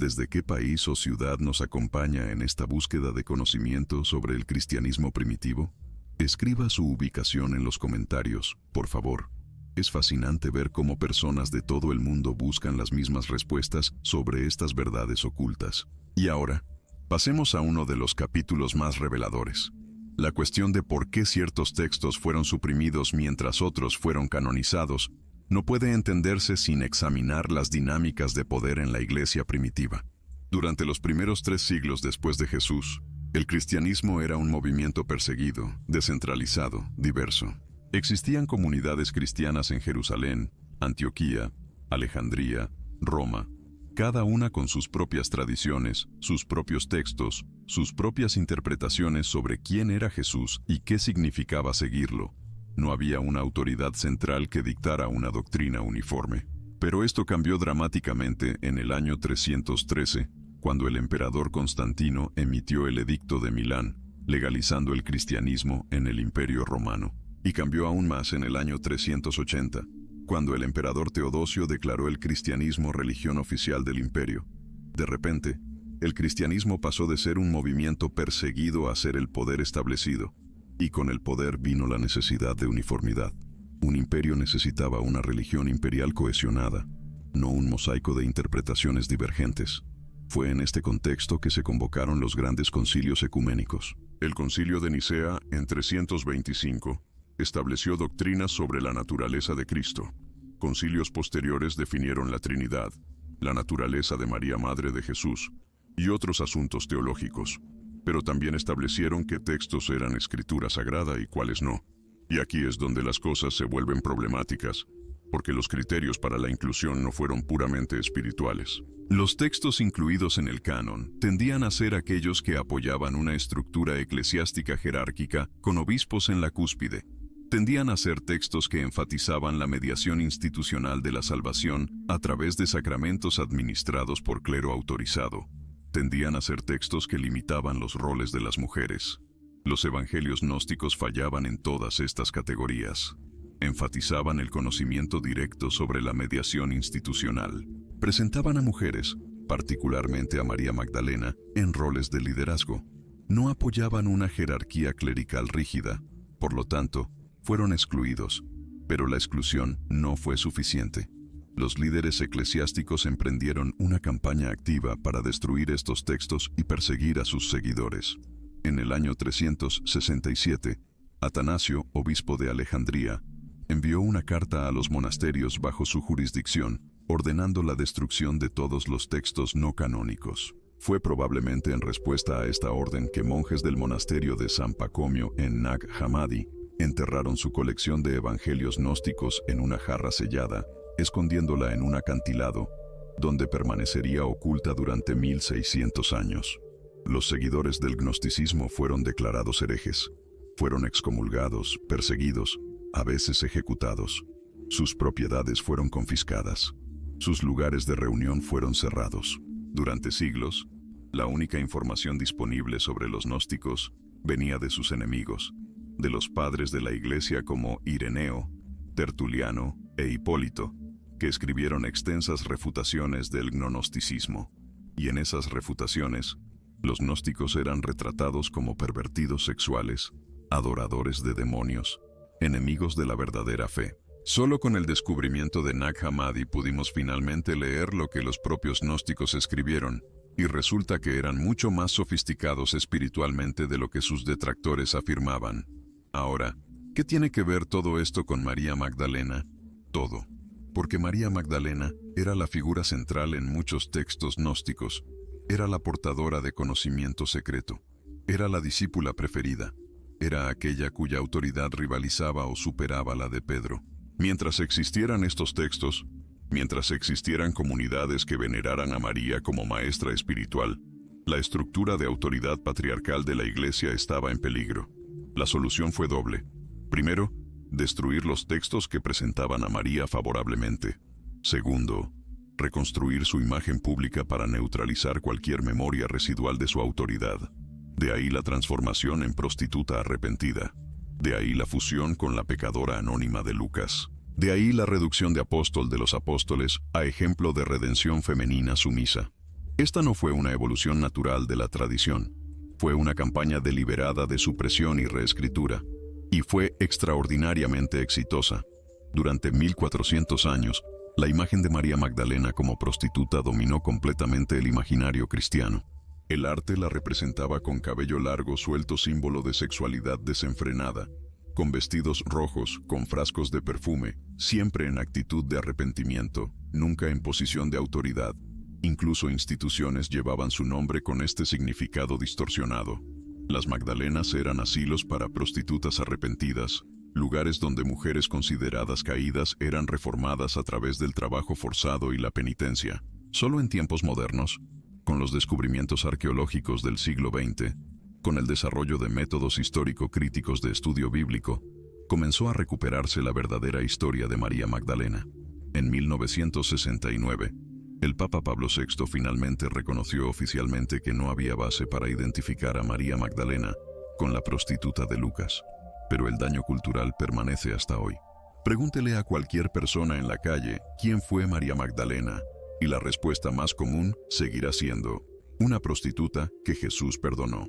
¿Desde qué país o ciudad nos acompaña en esta búsqueda de conocimiento sobre el cristianismo primitivo? Escriba su ubicación en los comentarios, por favor. Es fascinante ver cómo personas de todo el mundo buscan las mismas respuestas sobre estas verdades ocultas. Y ahora, pasemos a uno de los capítulos más reveladores. La cuestión de por qué ciertos textos fueron suprimidos mientras otros fueron canonizados no puede entenderse sin examinar las dinámicas de poder en la iglesia primitiva. Durante los primeros 3 siglos después de Jesús, el cristianismo era un movimiento perseguido, descentralizado, diverso. Existían comunidades cristianas en Jerusalén, Antioquía, Alejandría, Roma, cada una con sus propias tradiciones, sus propios textos, sus propias interpretaciones sobre quién era Jesús y qué significaba seguirlo. No había una autoridad central que dictara una doctrina uniforme. Pero esto cambió dramáticamente en el año 313, cuando el emperador Constantino emitió el Edicto de Milán, legalizando el cristianismo en el Imperio Romano. Y cambió aún más en el año 380, cuando el emperador Teodosio declaró el cristianismo religión oficial del imperio. De repente, el cristianismo pasó de ser un movimiento perseguido a ser el poder establecido, y con el poder vino la necesidad de uniformidad. Un imperio necesitaba una religión imperial cohesionada, no un mosaico de interpretaciones divergentes. Fue en este contexto que se convocaron los grandes concilios ecuménicos. El concilio de Nicea, en 325, estableció doctrinas sobre la naturaleza de Cristo. Concilios posteriores definieron la Trinidad, la naturaleza de María Madre de Jesús y otros asuntos teológicos, pero también establecieron qué textos eran escritura sagrada y cuáles no. Y aquí es donde las cosas se vuelven problemáticas, porque los criterios para la inclusión no fueron puramente espirituales. Los textos incluidos en el canon tendían a ser aquellos que apoyaban una estructura eclesiástica jerárquica con obispos en la cúspide. Tendían a ser textos que enfatizaban la mediación institucional de la salvación a través de sacramentos administrados por clero autorizado. Tendían a ser textos que limitaban los roles de las mujeres. Los evangelios gnósticos fallaban en todas estas categorías. Enfatizaban el conocimiento directo sobre la mediación institucional. Presentaban a mujeres, particularmente a María Magdalena, en roles de liderazgo. No apoyaban una jerarquía clerical rígida. Por lo tanto, fueron excluidos. Pero la exclusión no fue suficiente. Los líderes eclesiásticos emprendieron una campaña activa para destruir estos textos y perseguir a sus seguidores. En el año 367, Atanasio, obispo de Alejandría, envió una carta a los monasterios bajo su jurisdicción, ordenando la destrucción de todos los textos no canónicos. Fue probablemente en respuesta a esta orden que monjes del monasterio de San Pacomio en Nag Hammadi enterraron su colección de evangelios gnósticos en una jarra sellada, escondiéndola en un acantilado, donde permanecería oculta durante 1600 años. Los seguidores del gnosticismo fueron declarados herejes. Fueron excomulgados, perseguidos, a veces ejecutados. Sus propiedades fueron confiscadas. Sus lugares de reunión fueron cerrados. Durante siglos, la única información disponible sobre los gnósticos venía de sus enemigos, de los padres de la Iglesia como Ireneo, Tertuliano e Hipólito, que escribieron extensas refutaciones del gnosticismo. Y en esas refutaciones, los gnósticos eran retratados como pervertidos sexuales, adoradores de demonios, enemigos de la verdadera fe. Solo con el descubrimiento de Nag Hammadi pudimos finalmente leer lo que los propios gnósticos escribieron, y resulta que eran mucho más sofisticados espiritualmente de lo que sus detractores afirmaban. Ahora, ¿qué tiene que ver todo esto con María Magdalena? todo. Porque María Magdalena era la figura central en muchos textos gnósticos, era la portadora de conocimiento secreto, era la discípula preferida, era aquella cuya autoridad rivalizaba o superaba la de Pedro. Mientras existieran estos textos, mientras existieran comunidades que veneraran a María como maestra espiritual, la estructura de autoridad patriarcal de la Iglesia estaba en peligro. La solución fue doble. Primero, destruir los textos que presentaban a María favorablemente. Segundo, reconstruir su imagen pública para neutralizar cualquier memoria residual de su autoridad. De ahí la transformación en prostituta arrepentida. De ahí la fusión con la pecadora anónima de Lucas. De ahí la reducción de apóstol de los apóstoles a ejemplo de redención femenina sumisa. Esta no fue una evolución natural de la tradición. Fue una campaña deliberada de supresión y reescritura. Y fue extraordinariamente exitosa. Durante 1400 años, la imagen de María Magdalena como prostituta dominó completamente el imaginario cristiano. El arte la representaba con cabello largo suelto, símbolo de sexualidad desenfrenada, con vestidos rojos, con frascos de perfume, siempre en actitud de arrepentimiento, nunca en posición de autoridad. Incluso instituciones llevaban su nombre con este significado distorsionado. Las Magdalenas eran asilos para prostitutas arrepentidas, lugares donde mujeres consideradas caídas eran reformadas a través del trabajo forzado y la penitencia. Solo en tiempos modernos, con los descubrimientos arqueológicos del siglo XX, con el desarrollo de métodos histórico-críticos de estudio bíblico, comenzó a recuperarse la verdadera historia de María Magdalena. En 1969, el Papa Pablo VI finalmente reconoció oficialmente que no había base para identificar a María Magdalena con la prostituta de Lucas, pero el daño cultural permanece hasta hoy. Pregúntele a cualquier persona en la calle quién fue María Magdalena, y la respuesta más común seguirá siendo una prostituta que Jesús perdonó.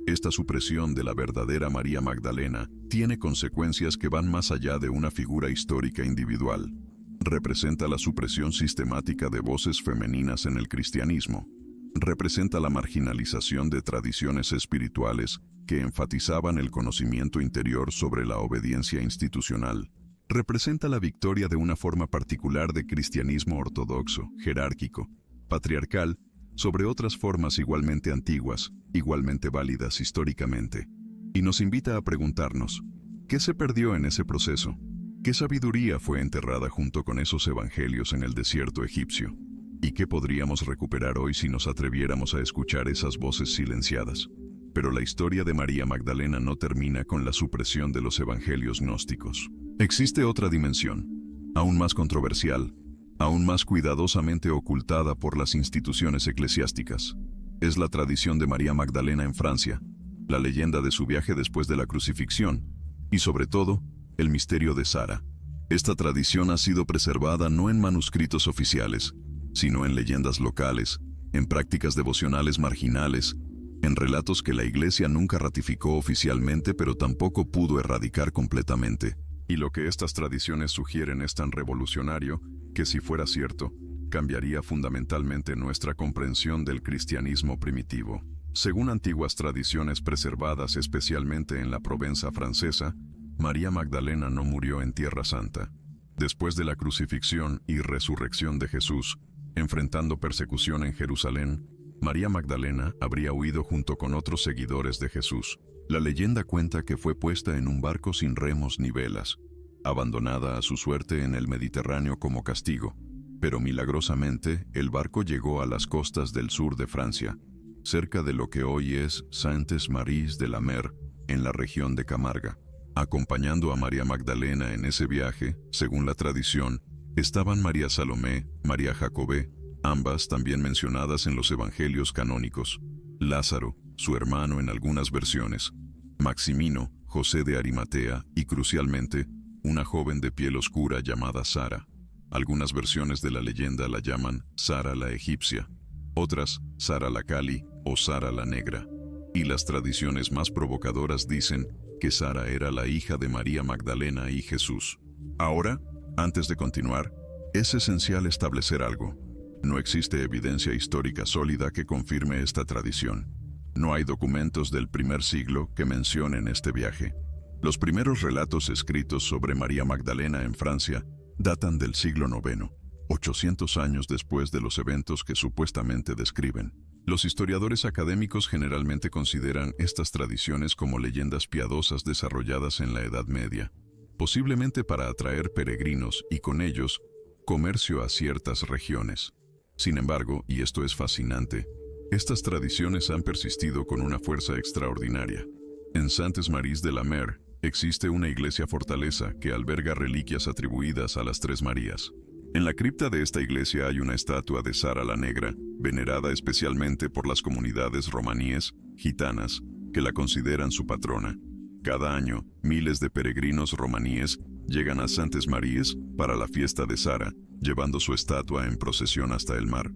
Esta supresión de la verdadera María Magdalena tiene consecuencias que van más allá de una figura histórica individual. Representa la supresión sistemática de voces femeninas en el cristianismo. Representa la marginalización de tradiciones espirituales que enfatizaban el conocimiento interior sobre la obediencia institucional. Representa la victoria de una forma particular de cristianismo ortodoxo, jerárquico, patriarcal, sobre otras formas igualmente antiguas, igualmente válidas históricamente. Y nos invita a preguntarnos, ¿qué se perdió en ese proceso? ¿Qué sabiduría fue enterrada junto con esos evangelios en el desierto egipcio? ¿Y qué podríamos recuperar hoy si nos atreviéramos a escuchar esas voces silenciadas? Pero la historia de María Magdalena no termina con la supresión de los evangelios gnósticos. Existe otra dimensión, aún más controversial, aún más cuidadosamente ocultada por las instituciones eclesiásticas. Es la tradición de María Magdalena en Francia, la leyenda de su viaje después de la crucifixión, y sobre todo, el misterio de Sara. Esta tradición ha sido preservada no en manuscritos oficiales, sino en leyendas locales, en prácticas devocionales marginales, en relatos que la Iglesia nunca ratificó oficialmente pero tampoco pudo erradicar completamente. Y lo que estas tradiciones sugieren es tan revolucionario que, si fuera cierto, cambiaría fundamentalmente nuestra comprensión del cristianismo primitivo. Según antiguas tradiciones preservadas especialmente en la Provenza francesa, María Magdalena no murió en Tierra Santa. Después de la crucifixión y resurrección de Jesús, enfrentando persecución en Jerusalén, María Magdalena habría huido junto con otros seguidores de Jesús. La leyenda cuenta que fue puesta en un barco sin remos ni velas, abandonada a su suerte en el Mediterráneo como castigo, pero milagrosamente el barco llegó a las costas del sur de Francia, cerca de lo que hoy es Saintes-Maries de la Mer, en la región de Camarga. Acompañando a María Magdalena en ese viaje, según la tradición, estaban María Salomé, María Jacobé, ambas también mencionadas en los evangelios canónicos, Lázaro, su hermano en algunas versiones, Maximino, José de Arimatea y, crucialmente, una joven de piel oscura llamada Sara. Algunas versiones de la leyenda la llaman Sara la egipcia, otras Sara la Cali o Sara la negra. Y las tradiciones más provocadoras dicen que Sara era la hija de María Magdalena y Jesús. Ahora, antes de continuar, es esencial establecer algo. No existe evidencia histórica sólida que confirme esta tradición. No hay documentos del primer siglo que mencionen este viaje. Los primeros relatos escritos sobre María Magdalena en Francia Datan del siglo IX, 800 años después de los eventos que supuestamente describen. Los historiadores académicos generalmente consideran estas tradiciones como leyendas piadosas desarrolladas en la Edad Media, posiblemente para atraer peregrinos y con ellos comercio a ciertas regiones. Sin embargo, y esto es fascinante, estas tradiciones han persistido con una fuerza extraordinaria. En Saintes-Maries de la Mer existe una iglesia fortaleza que alberga reliquias atribuidas a las Tres Marías. En la cripta de esta iglesia hay una estatua de Sara la Negra, venerada especialmente por las comunidades romaníes, gitanas, que la consideran su patrona. Cada año, miles de peregrinos romaníes llegan a Saintes-Maries para la fiesta de Sara, llevando su estatua en procesión hasta el mar,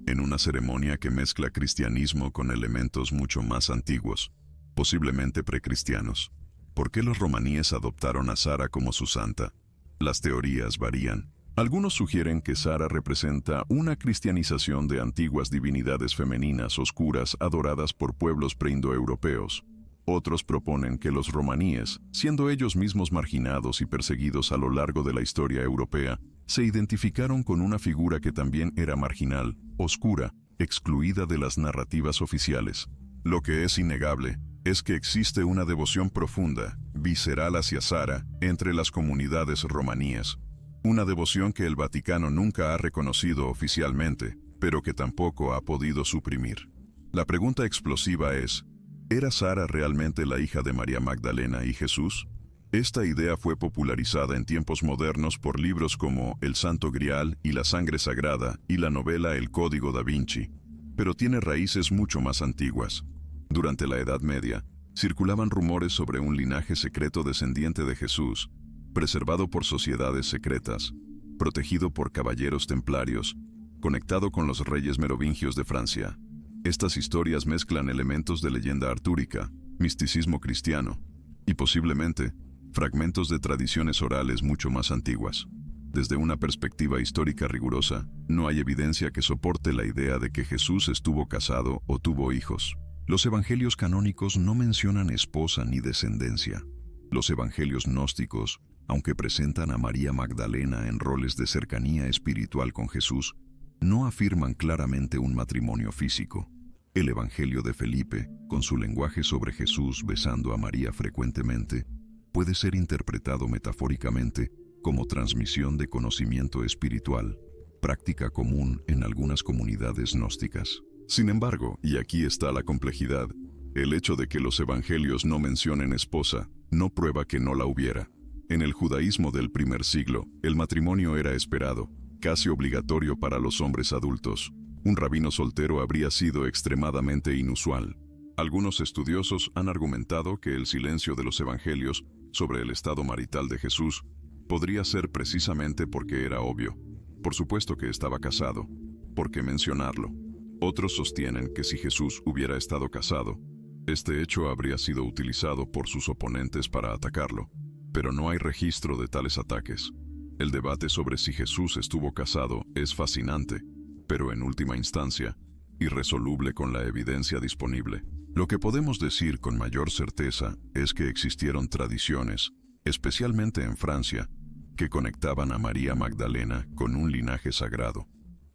en una ceremonia que mezcla cristianismo con elementos mucho más antiguos, posiblemente precristianos. ¿Por qué los romaníes adoptaron a Sara como su santa? Las teorías varían. Algunos sugieren que Sara representa una cristianización de antiguas divinidades femeninas oscuras adoradas por pueblos preindoeuropeos. Otros proponen que los romaníes, siendo ellos mismos marginados y perseguidos a lo largo de la historia europea, se identificaron con una figura que también era marginal, oscura, excluida de las narrativas oficiales. Lo que es innegable es que existe una devoción profunda, visceral hacia Sara, entre las comunidades romaníes. Una devoción que el Vaticano nunca ha reconocido oficialmente, pero que tampoco ha podido suprimir. La pregunta explosiva es, ¿era Sara realmente la hija de María Magdalena y Jesús? Esta idea fue popularizada en tiempos modernos por libros como El Santo Grial y la Sangre Sagrada y la novela El Código da Vinci, pero tiene raíces mucho más antiguas. Durante la Edad Media, circulaban rumores sobre un linaje secreto descendiente de Jesús, preservado por sociedades secretas, protegido por caballeros templarios, conectado con los reyes merovingios de Francia. Estas historias mezclan elementos de leyenda artúrica, misticismo cristiano y posiblemente fragmentos de tradiciones orales mucho más antiguas. Desde una perspectiva histórica rigurosa, no hay evidencia que soporte la idea de que Jesús estuvo casado o tuvo hijos. Los evangelios canónicos no mencionan esposa ni descendencia. Los evangelios gnósticos, aunque presentan a María Magdalena en roles de cercanía espiritual con Jesús, no afirman claramente un matrimonio físico. El evangelio de Felipe, con su lenguaje sobre Jesús besando a María frecuentemente, puede ser interpretado metafóricamente como transmisión de conocimiento espiritual, práctica común en algunas comunidades gnósticas. Sin embargo, y aquí está la complejidad, el hecho de que los evangelios no mencionen esposa no prueba que no la hubiera. En el judaísmo del primer siglo, el matrimonio era esperado, casi obligatorio para los hombres adultos. Un rabino soltero habría sido extremadamente inusual. Algunos estudiosos han argumentado que el silencio de los evangelios sobre el estado marital de Jesús podría ser precisamente porque era obvio. Por supuesto que estaba casado. ¿Por qué mencionarlo? Otros sostienen que si Jesús hubiera estado casado, este hecho habría sido utilizado por sus oponentes para atacarlo, pero no hay registro de tales ataques. El debate sobre si Jesús estuvo casado es fascinante, pero en última instancia, irresoluble con la evidencia disponible. Lo que podemos decir con mayor certeza es que existieron tradiciones, especialmente en Francia, que conectaban a María Magdalena con un linaje sagrado.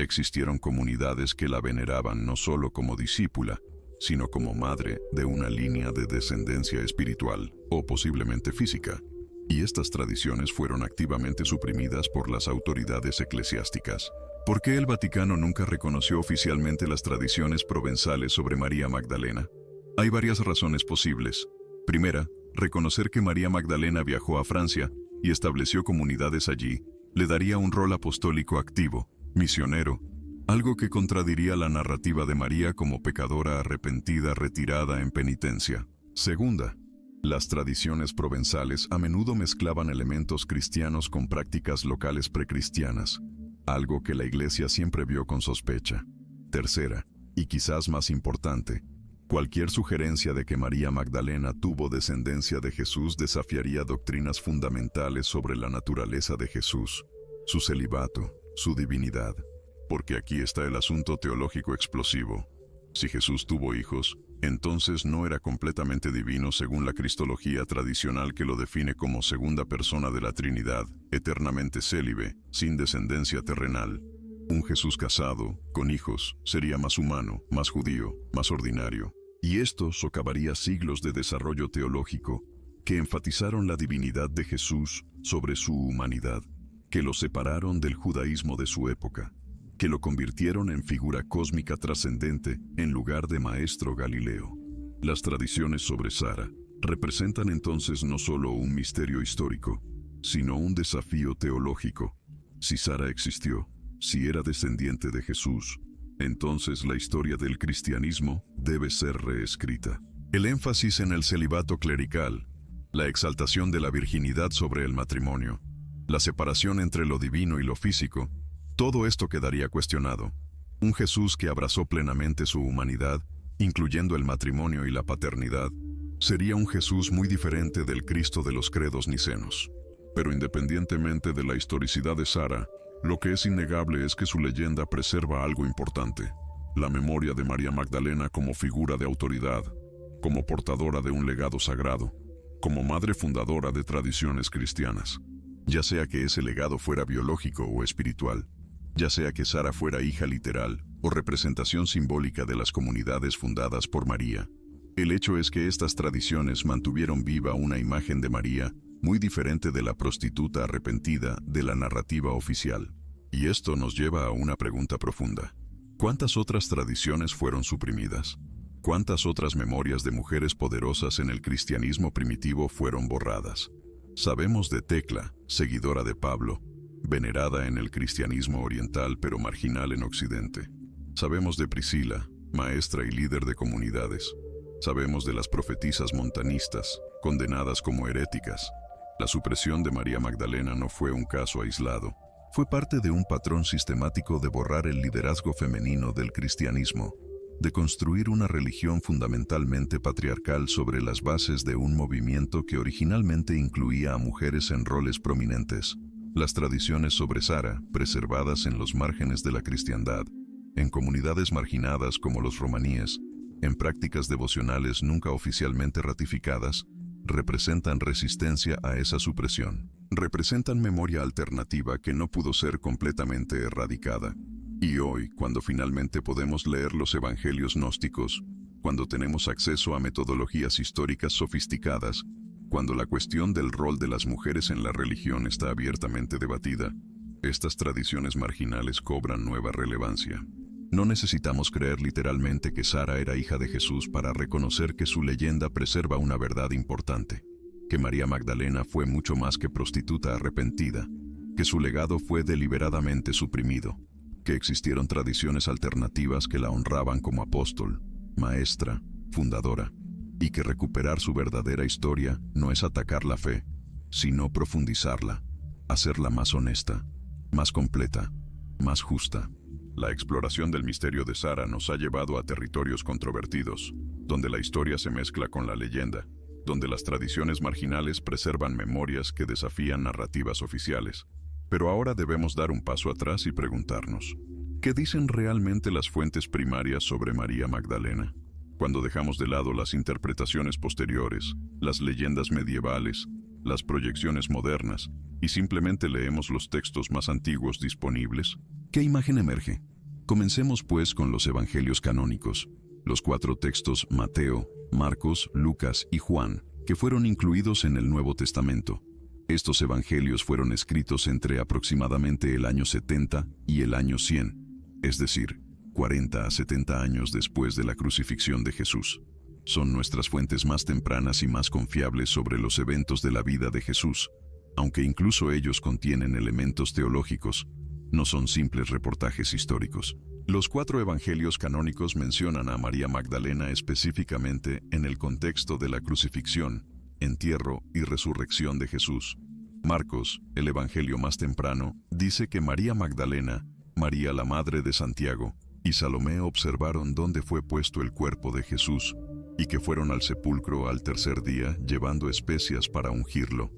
Existieron comunidades que la veneraban no solo como discípula, sino como madre de una línea de descendencia espiritual, o posiblemente física. Y estas tradiciones fueron activamente suprimidas por las autoridades eclesiásticas. ¿Por qué el Vaticano nunca reconoció oficialmente las tradiciones provenzales sobre María Magdalena? Hay varias razones posibles. Primera, reconocer que María Magdalena viajó a Francia y estableció comunidades allí le daría un rol apostólico activo, misionero, algo que contradiría la narrativa de María como pecadora arrepentida retirada en penitencia. Segunda, las tradiciones provenzales a menudo mezclaban elementos cristianos con prácticas locales precristianas, algo que la Iglesia siempre vio con sospecha. Tercera, y quizás más importante, cualquier sugerencia de que María Magdalena tuvo descendencia de Jesús desafiaría doctrinas fundamentales sobre la naturaleza de Jesús, su celibato, su divinidad. Porque aquí está el asunto teológico explosivo. Si Jesús tuvo hijos, Entonces no era completamente divino según la cristología tradicional que lo define como segunda persona de la Trinidad, eternamente célibe, sin descendencia terrenal. Un Jesús casado, con hijos, sería más humano, más judío, más ordinario. Y esto socavaría siglos de desarrollo teológico que enfatizaron la divinidad de Jesús sobre su humanidad, que lo separaron del judaísmo de su época, que lo convirtieron en figura cósmica trascendente en lugar de maestro Galileo. Las tradiciones sobre Sara representan entonces no solo un misterio histórico, sino un desafío teológico. Si Sara existió, si era descendiente de Jesús, entonces la historia del cristianismo debe ser reescrita. El énfasis en el celibato clerical, la exaltación de la virginidad sobre el matrimonio, la separación entre lo divino y lo físico, todo esto quedaría cuestionado. Un Jesús que abrazó plenamente su humanidad, incluyendo el matrimonio y la paternidad, sería un Jesús muy diferente del Cristo de los credos nicenos. Pero independientemente de la historicidad de Sara, lo que es innegable es que su leyenda preserva algo importante: la memoria de María Magdalena como figura de autoridad, como portadora de un legado sagrado, como madre fundadora de tradiciones cristianas. Ya sea que ese legado fuera biológico o espiritual, ya sea que Sara fuera hija literal o representación simbólica de las comunidades fundadas por María, el hecho es que estas tradiciones mantuvieron viva una imagen de María muy diferente de la prostituta arrepentida de la narrativa oficial. Y esto nos lleva a una pregunta profunda. ¿Cuántas otras tradiciones fueron suprimidas? ¿Cuántas otras memorias de mujeres poderosas en el cristianismo primitivo fueron borradas? Sabemos de Tecla, seguidora de Pablo, venerada en el cristianismo oriental pero marginal en Occidente. Sabemos de Priscila, maestra y líder de comunidades. Sabemos de las profetisas montanistas, condenadas como heréticas. La supresión de María Magdalena no fue un caso aislado. Fue parte de un patrón sistemático de borrar el liderazgo femenino del cristianismo, de construir una religión fundamentalmente patriarcal sobre las bases de un movimiento que originalmente incluía a mujeres en roles prominentes. Las tradiciones sobre Sara, preservadas en los márgenes de la cristiandad, en comunidades marginadas como los romaníes, en prácticas devocionales nunca oficialmente ratificadas, representan resistencia a esa supresión. Representan memoria alternativa que no pudo ser completamente erradicada. Y hoy, cuando finalmente podemos leer los evangelios gnósticos, cuando tenemos acceso a metodologías históricas sofisticadas, cuando la cuestión del rol de las mujeres en la religión está abiertamente debatida, estas tradiciones marginales cobran nueva relevancia. No necesitamos creer literalmente que Sara era hija de Jesús para reconocer que su leyenda preserva una verdad importante, que María Magdalena fue mucho más que prostituta arrepentida, que su legado fue deliberadamente suprimido, que existieron tradiciones alternativas que la honraban como apóstol, maestra, fundadora, y que recuperar su verdadera historia no es atacar la fe, sino profundizarla, hacerla más honesta, más completa, más justa. La exploración del misterio de Sara nos ha llevado a territorios controvertidos, donde la historia se mezcla con la leyenda, donde las tradiciones marginales preservan memorias que desafían narrativas oficiales. Pero ahora debemos dar un paso atrás y preguntarnos, ¿qué dicen realmente las fuentes primarias sobre María Magdalena? Cuando dejamos de lado las interpretaciones posteriores, las leyendas medievales, las proyecciones modernas, y simplemente leemos los textos más antiguos disponibles, ¿qué imagen emerge? Comencemos pues con los evangelios canónicos, los 4 textos Mateo, Marcos, Lucas y Juan, que fueron incluidos en el Nuevo Testamento. Estos evangelios fueron escritos entre aproximadamente el año 70 y el año 100, es decir, 40 a 70 años después de la crucifixión de Jesús. Son nuestras fuentes más tempranas y más confiables sobre los eventos de la vida de Jesús, aunque incluso ellos contienen elementos teológicos, no son simples reportajes históricos. Los 4 evangelios canónicos mencionan a María Magdalena específicamente en el contexto de la crucifixión, entierro y resurrección de Jesús. Marcos, el evangelio más temprano, dice que María Magdalena, María la madre de Santiago, y Salomé observaron dónde fue puesto el cuerpo de Jesús, y que fueron al sepulcro al tercer día llevando especias para ungirlo.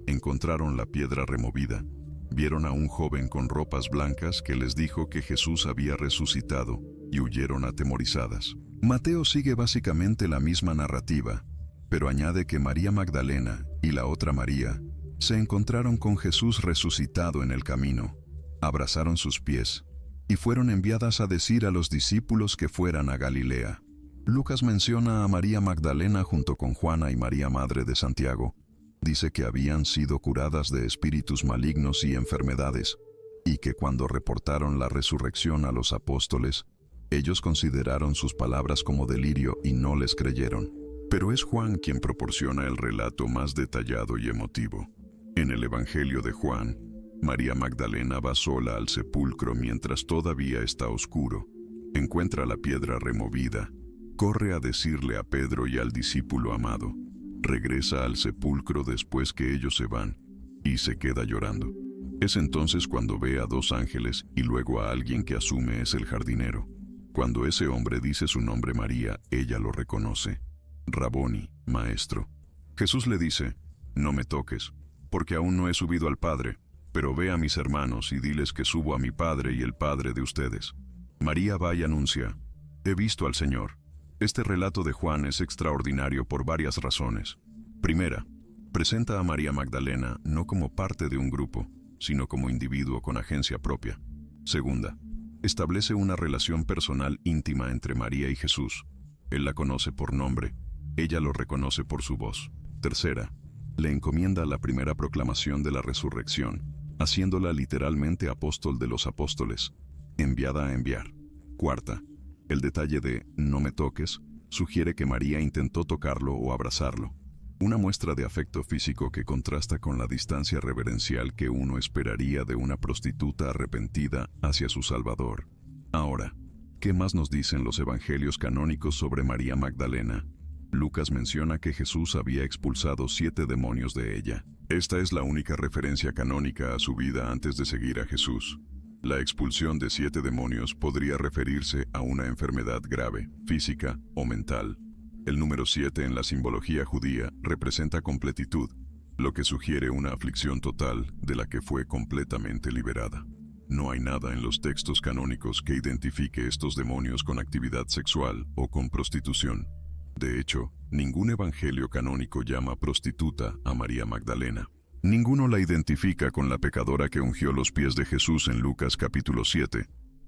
Encontraron la piedra removida. Vieron a un joven con ropas blancas que les dijo que Jesús había resucitado, y huyeron atemorizadas. Mateo sigue básicamente la misma narrativa, pero añade que María Magdalena y la otra María se encontraron con Jesús resucitado en el camino, abrazaron sus pies y fueron enviadas a decir a los discípulos que fueran a Galilea. Lucas menciona a María Magdalena junto con Juana y María, madre de Santiago. Dice que habían sido curadas de espíritus malignos y enfermedades, y que cuando reportaron la resurrección a los apóstoles, ellos consideraron sus palabras como delirio y no les creyeron. Pero es Juan quien proporciona el relato más detallado y emotivo. En el Evangelio de Juan, María Magdalena va sola al sepulcro mientras todavía está oscuro. Encuentra la piedra removida, corre a decirle a Pedro y al discípulo amado. Regresa al sepulcro después que ellos se van y se queda llorando. Es entonces cuando ve a dos ángeles y luego a alguien que asume es el jardinero. Cuando ese hombre dice su nombre María, ella lo reconoce. Raboni, maestro. Jesús le dice, no me toques, porque aún no he subido al Padre, pero ve a mis hermanos y diles que subo a mi Padre y el Padre de ustedes. María va y anuncia, he visto al Señor. Este relato de Juan es extraordinario por varias razones. Primera, presenta a María Magdalena no como parte de un grupo, sino como individuo con agencia propia. Segunda, establece una relación personal íntima entre María y Jesús. Él la conoce por nombre, ella lo reconoce por su voz. Tercera, le encomienda la primera proclamación de la resurrección, haciéndola literalmente apóstol de los apóstoles, enviada a enviar. Cuarta, el detalle de «no me toques» sugiere que María intentó tocarlo o abrazarlo, una muestra de afecto físico que contrasta con la distancia reverencial que uno esperaría de una prostituta arrepentida hacia su Salvador. Ahora, ¿qué más nos dicen los evangelios canónicos sobre María Magdalena? Lucas menciona que Jesús había expulsado 7 demonios de ella. Esta es la única referencia canónica a su vida antes de seguir a Jesús. La expulsión de 7 demonios podría referirse a una enfermedad grave, física o mental. El número 7 en la simbología judía representa completitud, lo que sugiere una aflicción total de la que fue completamente liberada. No hay nada en los textos canónicos que identifique estos demonios con actividad sexual o con prostitución. De hecho, ningún evangelio canónico llama prostituta a María Magdalena. Ninguno la identifica con la pecadora que ungió los pies de Jesús en Lucas capítulo 7.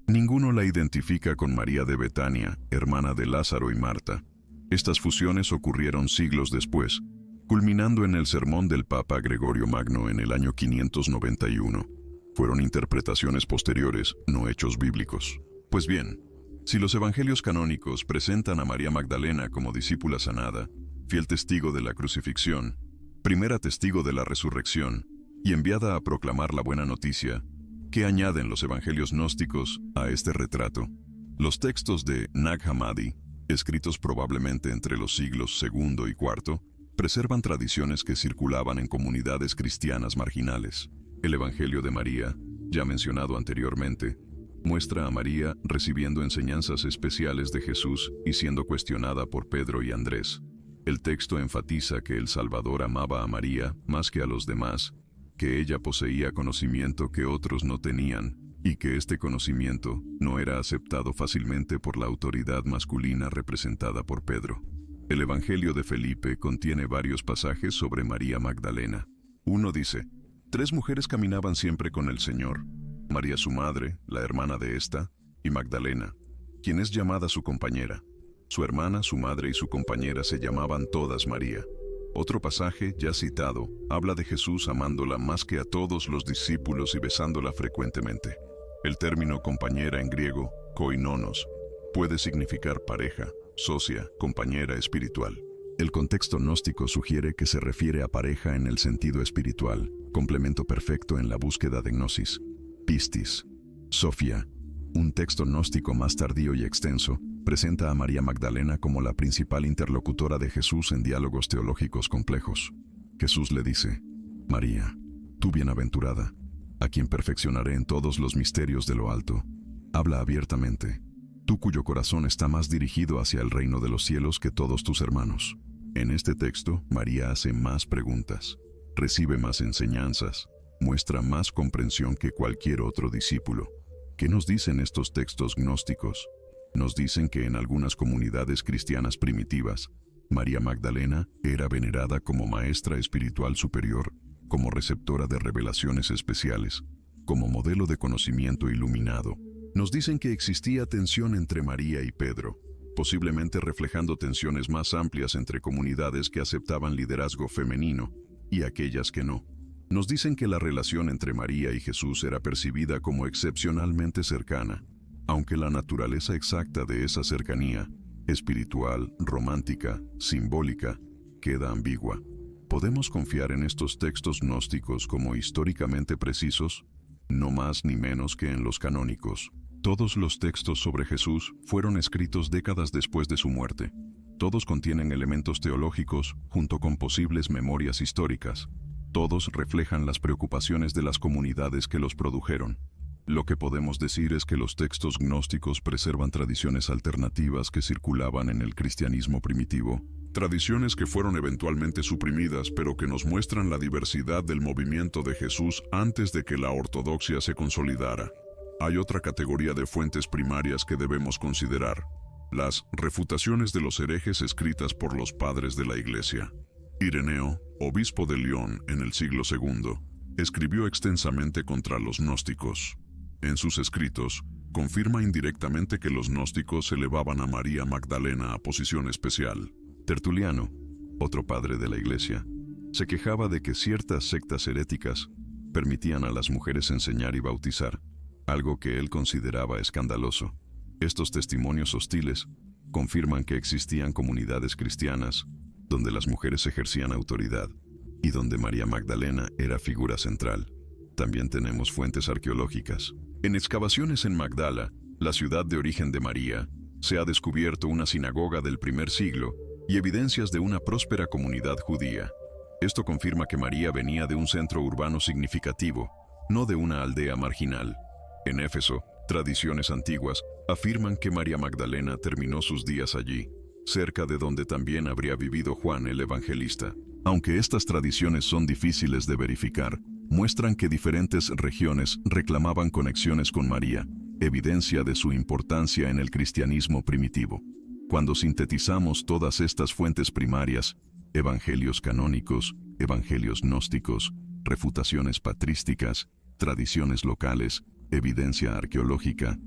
Ninguno la identifica con María de Betania, hermana de Lázaro y Marta. Estas fusiones ocurrieron siglos después, culminando en el sermón del Papa Gregorio Magno en el año 591. Fueron interpretaciones posteriores, no hechos bíblicos. Pues bien, si los evangelios canónicos presentan a María Magdalena como discípula sanada, fiel testigo de la crucifixión, primera testigo de la resurrección y enviada a proclamar la buena noticia, ¿qué añaden los evangelios gnósticos a este retrato? Los textos de Nag Hammadi, escritos probablemente entre los siglos II y IV, preservan tradiciones que circulaban en comunidades cristianas marginales. El Evangelio de María, ya mencionado anteriormente, muestra a María recibiendo enseñanzas especiales de Jesús y siendo cuestionada por Pedro y Andrés. El texto enfatiza que el Salvador amaba a María más que a los demás, que ella poseía conocimiento que otros no tenían, y que este conocimiento no era aceptado fácilmente por la autoridad masculina representada por Pedro. El Evangelio de Felipe contiene varios pasajes sobre María Magdalena. Uno dice, 3 mujeres caminaban siempre con el Señor, María su madre, la hermana de esta, y Magdalena, quien es llamada su compañera. Su hermana, su madre y su compañera se llamaban todas María. Otro pasaje, ya citado, habla de Jesús amándola más que a todos los discípulos y besándola frecuentemente. El término compañera en griego, koinonos, puede significar pareja, socia, compañera espiritual. El contexto gnóstico sugiere que se refiere a pareja en el sentido espiritual, complemento perfecto en la búsqueda de gnosis. Pistis. Sofía, un texto gnóstico más tardío y extenso, presenta a María Magdalena como la principal interlocutora de Jesús en diálogos teológicos complejos. Jesús le dice, María, tú bienaventurada, a quien perfeccionaré en todos los misterios de lo alto, habla abiertamente, tú cuyo corazón está más dirigido hacia el reino de los cielos que todos tus hermanos. En este texto, María hace más preguntas, recibe más enseñanzas, muestra más comprensión que cualquier otro discípulo. ¿Qué nos dicen estos textos gnósticos? Nos dicen que en algunas comunidades cristianas primitivas, María Magdalena era venerada como maestra espiritual superior, como receptora de revelaciones especiales, como modelo de conocimiento iluminado. Nos dicen que existía tensión entre María y Pedro, posiblemente reflejando tensiones más amplias entre comunidades que aceptaban liderazgo femenino y aquellas que no. Nos dicen que la relación entre María y Jesús era percibida como excepcionalmente cercana, aunque la naturaleza exacta de esa cercanía, espiritual, romántica, simbólica, queda ambigua. ¿Podemos confiar en estos textos gnósticos como históricamente precisos? No más ni menos que en los canónicos. Todos los textos sobre Jesús fueron escritos décadas después de su muerte. Todos contienen elementos teológicos junto con posibles memorias históricas. Todos reflejan las preocupaciones de las comunidades que los produjeron. Lo que podemos decir es que los textos gnósticos preservan tradiciones alternativas que circulaban en el cristianismo primitivo. Tradiciones que fueron eventualmente suprimidas, pero que nos muestran la diversidad del movimiento de Jesús antes de que la ortodoxia se consolidara. Hay otra categoría de fuentes primarias que debemos considerar: las refutaciones de los herejes escritas por los padres de la Iglesia. Ireneo, obispo de León en el siglo II, escribió extensamente contra los gnósticos. En sus escritos, confirma indirectamente que los gnósticos elevaban a María Magdalena a posición especial. Tertuliano, otro padre de la Iglesia, se quejaba de que ciertas sectas heréticas permitían a las mujeres enseñar y bautizar, algo que él consideraba escandaloso. Estos testimonios hostiles confirman que existían comunidades cristianas donde las mujeres ejercían autoridad y donde María Magdalena era figura central. También tenemos fuentes arqueológicas. En excavaciones en Magdala, la ciudad de origen de María, se ha descubierto una sinagoga del primer siglo y evidencias de una próspera comunidad judía. Esto confirma que María venía de un centro urbano significativo, no de una aldea marginal. En Éfeso, tradiciones antiguas afirman que María Magdalena terminó sus días allí, cerca de donde también habría vivido Juan el Evangelista. Aunque estas tradiciones son difíciles de verificar, muestran que diferentes regiones reclamaban conexiones con María, evidencia de su importancia en el cristianismo primitivo. Cuando sintetizamos todas estas fuentes primarias, evangelios canónicos, evangelios gnósticos, refutaciones patrísticas, tradiciones locales, evidencia arqueológica,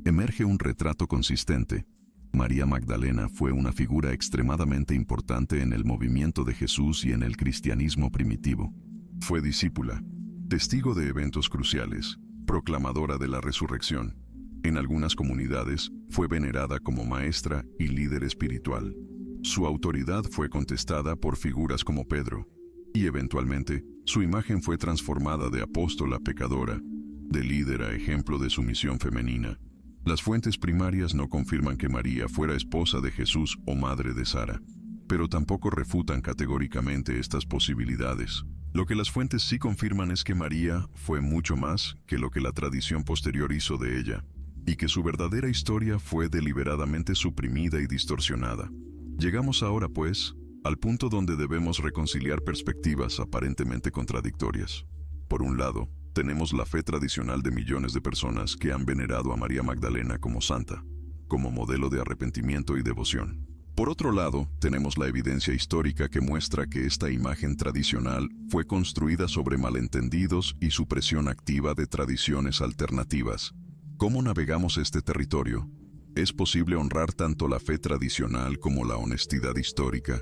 emerge un retrato consistente. María Magdalena fue una figura extremadamente importante en el movimiento de Jesús y en el cristianismo primitivo. Fue discípula, testigo de eventos cruciales, proclamadora de la resurrección. En algunas comunidades fue venerada como maestra y líder espiritual. Su autoridad fue contestada por figuras como Pedro, y eventualmente su imagen fue transformada de apóstola a pecadora, de líder a ejemplo de sumisión femenina. Las fuentes primarias no confirman que María fuera esposa de Jesús o madre de Sara, pero tampoco refutan categóricamente estas posibilidades. Lo que las fuentes sí confirman es que María fue mucho más que lo que la tradición posterior hizo de ella, y que su verdadera historia fue deliberadamente suprimida y distorsionada. Llegamos ahora, pues, al punto donde debemos reconciliar perspectivas aparentemente contradictorias. Por un lado, tenemos la fe tradicional de millones de personas que han venerado a María Magdalena como santa, como modelo de arrepentimiento y devoción. Por otro lado, tenemos la evidencia histórica que muestra que esta imagen tradicional fue construida sobre malentendidos y supresión activa de tradiciones alternativas. ¿Cómo navegamos este territorio? ¿Es posible honrar tanto la fe tradicional como la honestidad histórica?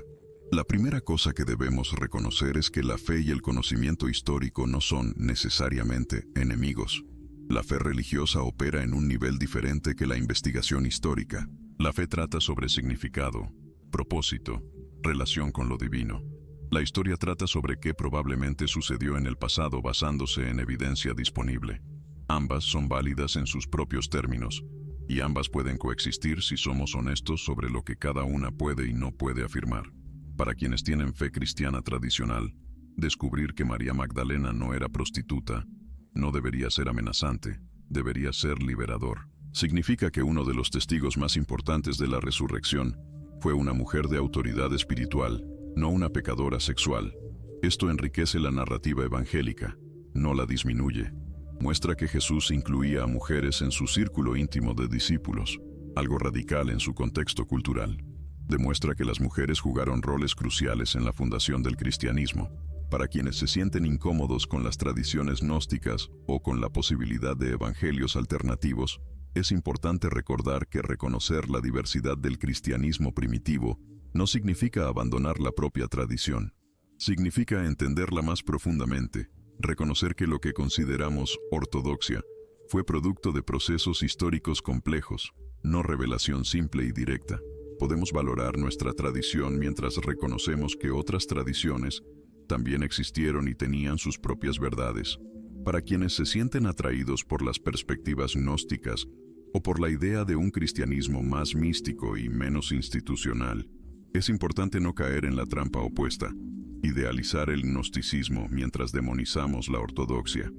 La primera cosa que debemos reconocer es que la fe y el conocimiento histórico no son necesariamente enemigos. La fe religiosa opera en un nivel diferente que la investigación histórica. La fe trata sobre significado, propósito, relación con lo divino. La historia trata sobre qué probablemente sucedió en el pasado basándose en evidencia disponible. Ambas son válidas en sus propios términos, y ambas pueden coexistir si somos honestos sobre lo que cada una puede y no puede afirmar. Para quienes tienen fe cristiana tradicional, descubrir que María Magdalena no era prostituta no debería ser amenazante, debería ser liberador. Significa que uno de los testigos más importantes de la resurrección fue una mujer de autoridad espiritual, no una pecadora sexual. Esto enriquece la narrativa evangélica, no la disminuye. Muestra que Jesús incluía a mujeres en su círculo íntimo de discípulos. algo radical en su contexto cultural. Demuestra que las mujeres jugaron roles cruciales en la fundación del cristianismo. Para quienes se sienten incómodos con las tradiciones gnósticas o con la posibilidad de evangelios alternativos, es importante recordar que reconocer la diversidad del cristianismo primitivo no significa abandonar la propia tradición. Significa entenderla más profundamente, reconocer que lo que consideramos ortodoxia fue producto de procesos históricos complejos, no revelación simple y directa. Podemos valorar nuestra tradición mientras reconocemos que otras tradiciones también existieron y tenían sus propias verdades. Para quienes se sienten atraídos por las perspectivas gnósticas o por la idea de un cristianismo más místico y menos institucional, es importante no caer en la trampa opuesta, idealizar el gnosticismo mientras demonizamos la ortodoxia.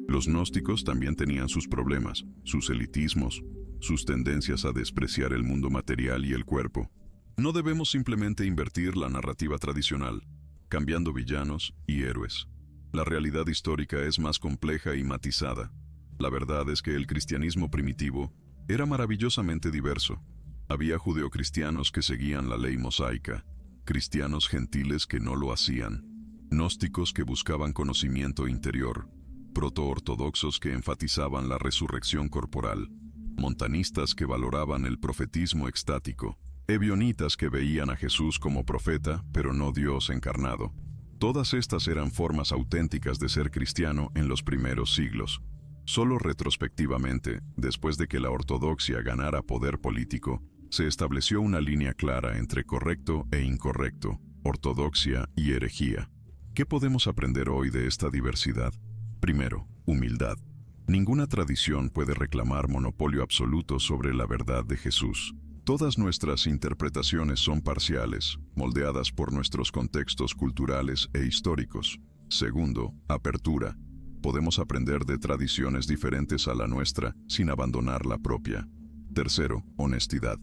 Los gnósticos también tenían sus problemas, sus elitismos, sus tendencias a despreciar el mundo material y el cuerpo. No debemos simplemente invertir la narrativa tradicional, cambiando villanos y héroes. La realidad histórica es más compleja y matizada. La verdad es que el cristianismo primitivo era maravillosamente diverso. Había judeocristianos que seguían la ley mosaica, cristianos gentiles que no lo hacían, gnósticos que buscaban conocimiento interior, protoortodoxos que enfatizaban la resurrección corporal, montanistas que valoraban el profetismo extático, ebionitas que veían a Jesús como profeta, pero no Dios encarnado. Todas estas eran formas auténticas de ser cristiano en los primeros siglos. Solo retrospectivamente, después de que la ortodoxia ganara poder político, se estableció una línea clara entre correcto e incorrecto, ortodoxia y herejía. ¿Qué podemos aprender hoy de esta diversidad? Primero, humildad. Ninguna tradición puede reclamar monopolio absoluto sobre la verdad de Jesús. Todas nuestras interpretaciones son parciales, moldeadas por nuestros contextos culturales e históricos. Segundo, apertura. Podemos aprender de tradiciones diferentes a la nuestra sin abandonar la propia. Tercero, honestidad.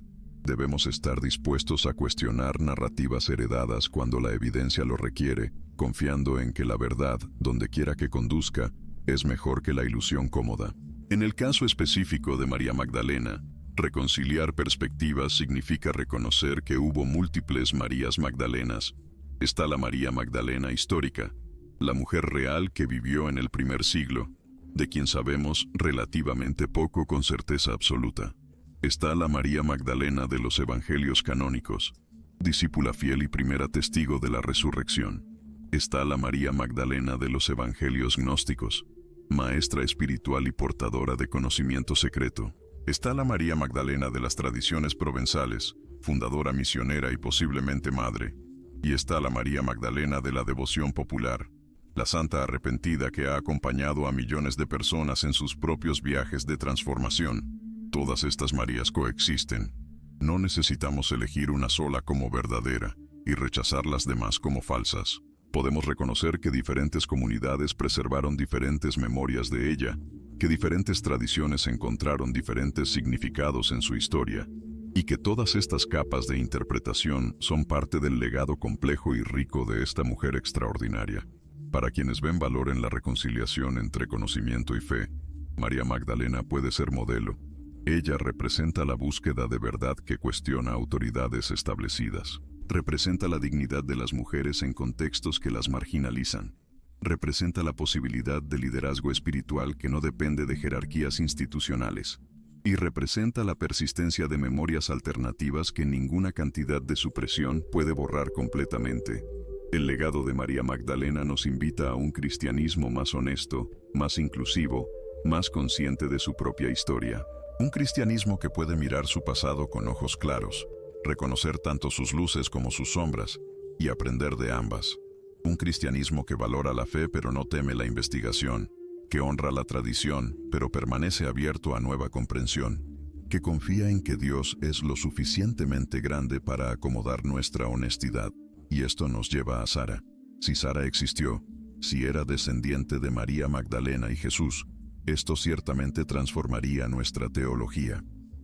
Debemos estar dispuestos a cuestionar narrativas heredadas cuando la evidencia lo requiere, confiando en que la verdad, donde quiera que conduzca, es mejor que la ilusión cómoda. En el caso específico de María Magdalena, reconciliar perspectivas significa reconocer que hubo múltiples Marías Magdalenas. Está la María Magdalena histórica, la mujer real que vivió en el primer siglo, de quien sabemos relativamente poco con certeza absoluta. Está la María Magdalena de los evangelios canónicos, discípula fiel y primera testigo de la resurrección. Está la María Magdalena de los evangelios gnósticos, maestra espiritual y portadora de conocimiento secreto. Está la María Magdalena de las tradiciones provenzales, fundadora misionera y posiblemente madre. Y está la María Magdalena de la devoción popular, la santa arrepentida que ha acompañado a millones de personas en sus propios viajes de transformación. Todas estas Marías coexisten. No necesitamos elegir una sola como verdadera y rechazar las demás como falsas. Podemos reconocer que diferentes comunidades preservaron diferentes memorias de ella, que diferentes tradiciones encontraron diferentes significados en su historia, y que todas estas capas de interpretación son parte del legado complejo y rico de esta mujer extraordinaria. Para quienes ven valor en la reconciliación entre conocimiento y fe, María Magdalena puede ser modelo. Ella representa la búsqueda de verdad que cuestiona autoridades establecidas. Representa la dignidad de las mujeres en contextos que las marginalizan. Representa la posibilidad de liderazgo espiritual que no depende de jerarquías institucionales. Y representa la persistencia de memorias alternativas que ninguna cantidad de supresión puede borrar completamente. El legado de María Magdalena nos invita a un cristianismo más honesto, más inclusivo, más consciente de su propia historia. Un cristianismo que puede mirar su pasado con ojos claros, reconocer tanto sus luces como sus sombras, y aprender de ambas. Un cristianismo que valora la fe pero no teme la investigación, que honra la tradición pero permanece abierto a nueva comprensión, que confía en que Dios es lo suficientemente grande para acomodar nuestra honestidad. Y esto nos lleva a Sara. Si Sara existió, si era descendiente de María Magdalena y Jesús, esto ciertamente transformaría nuestra teología.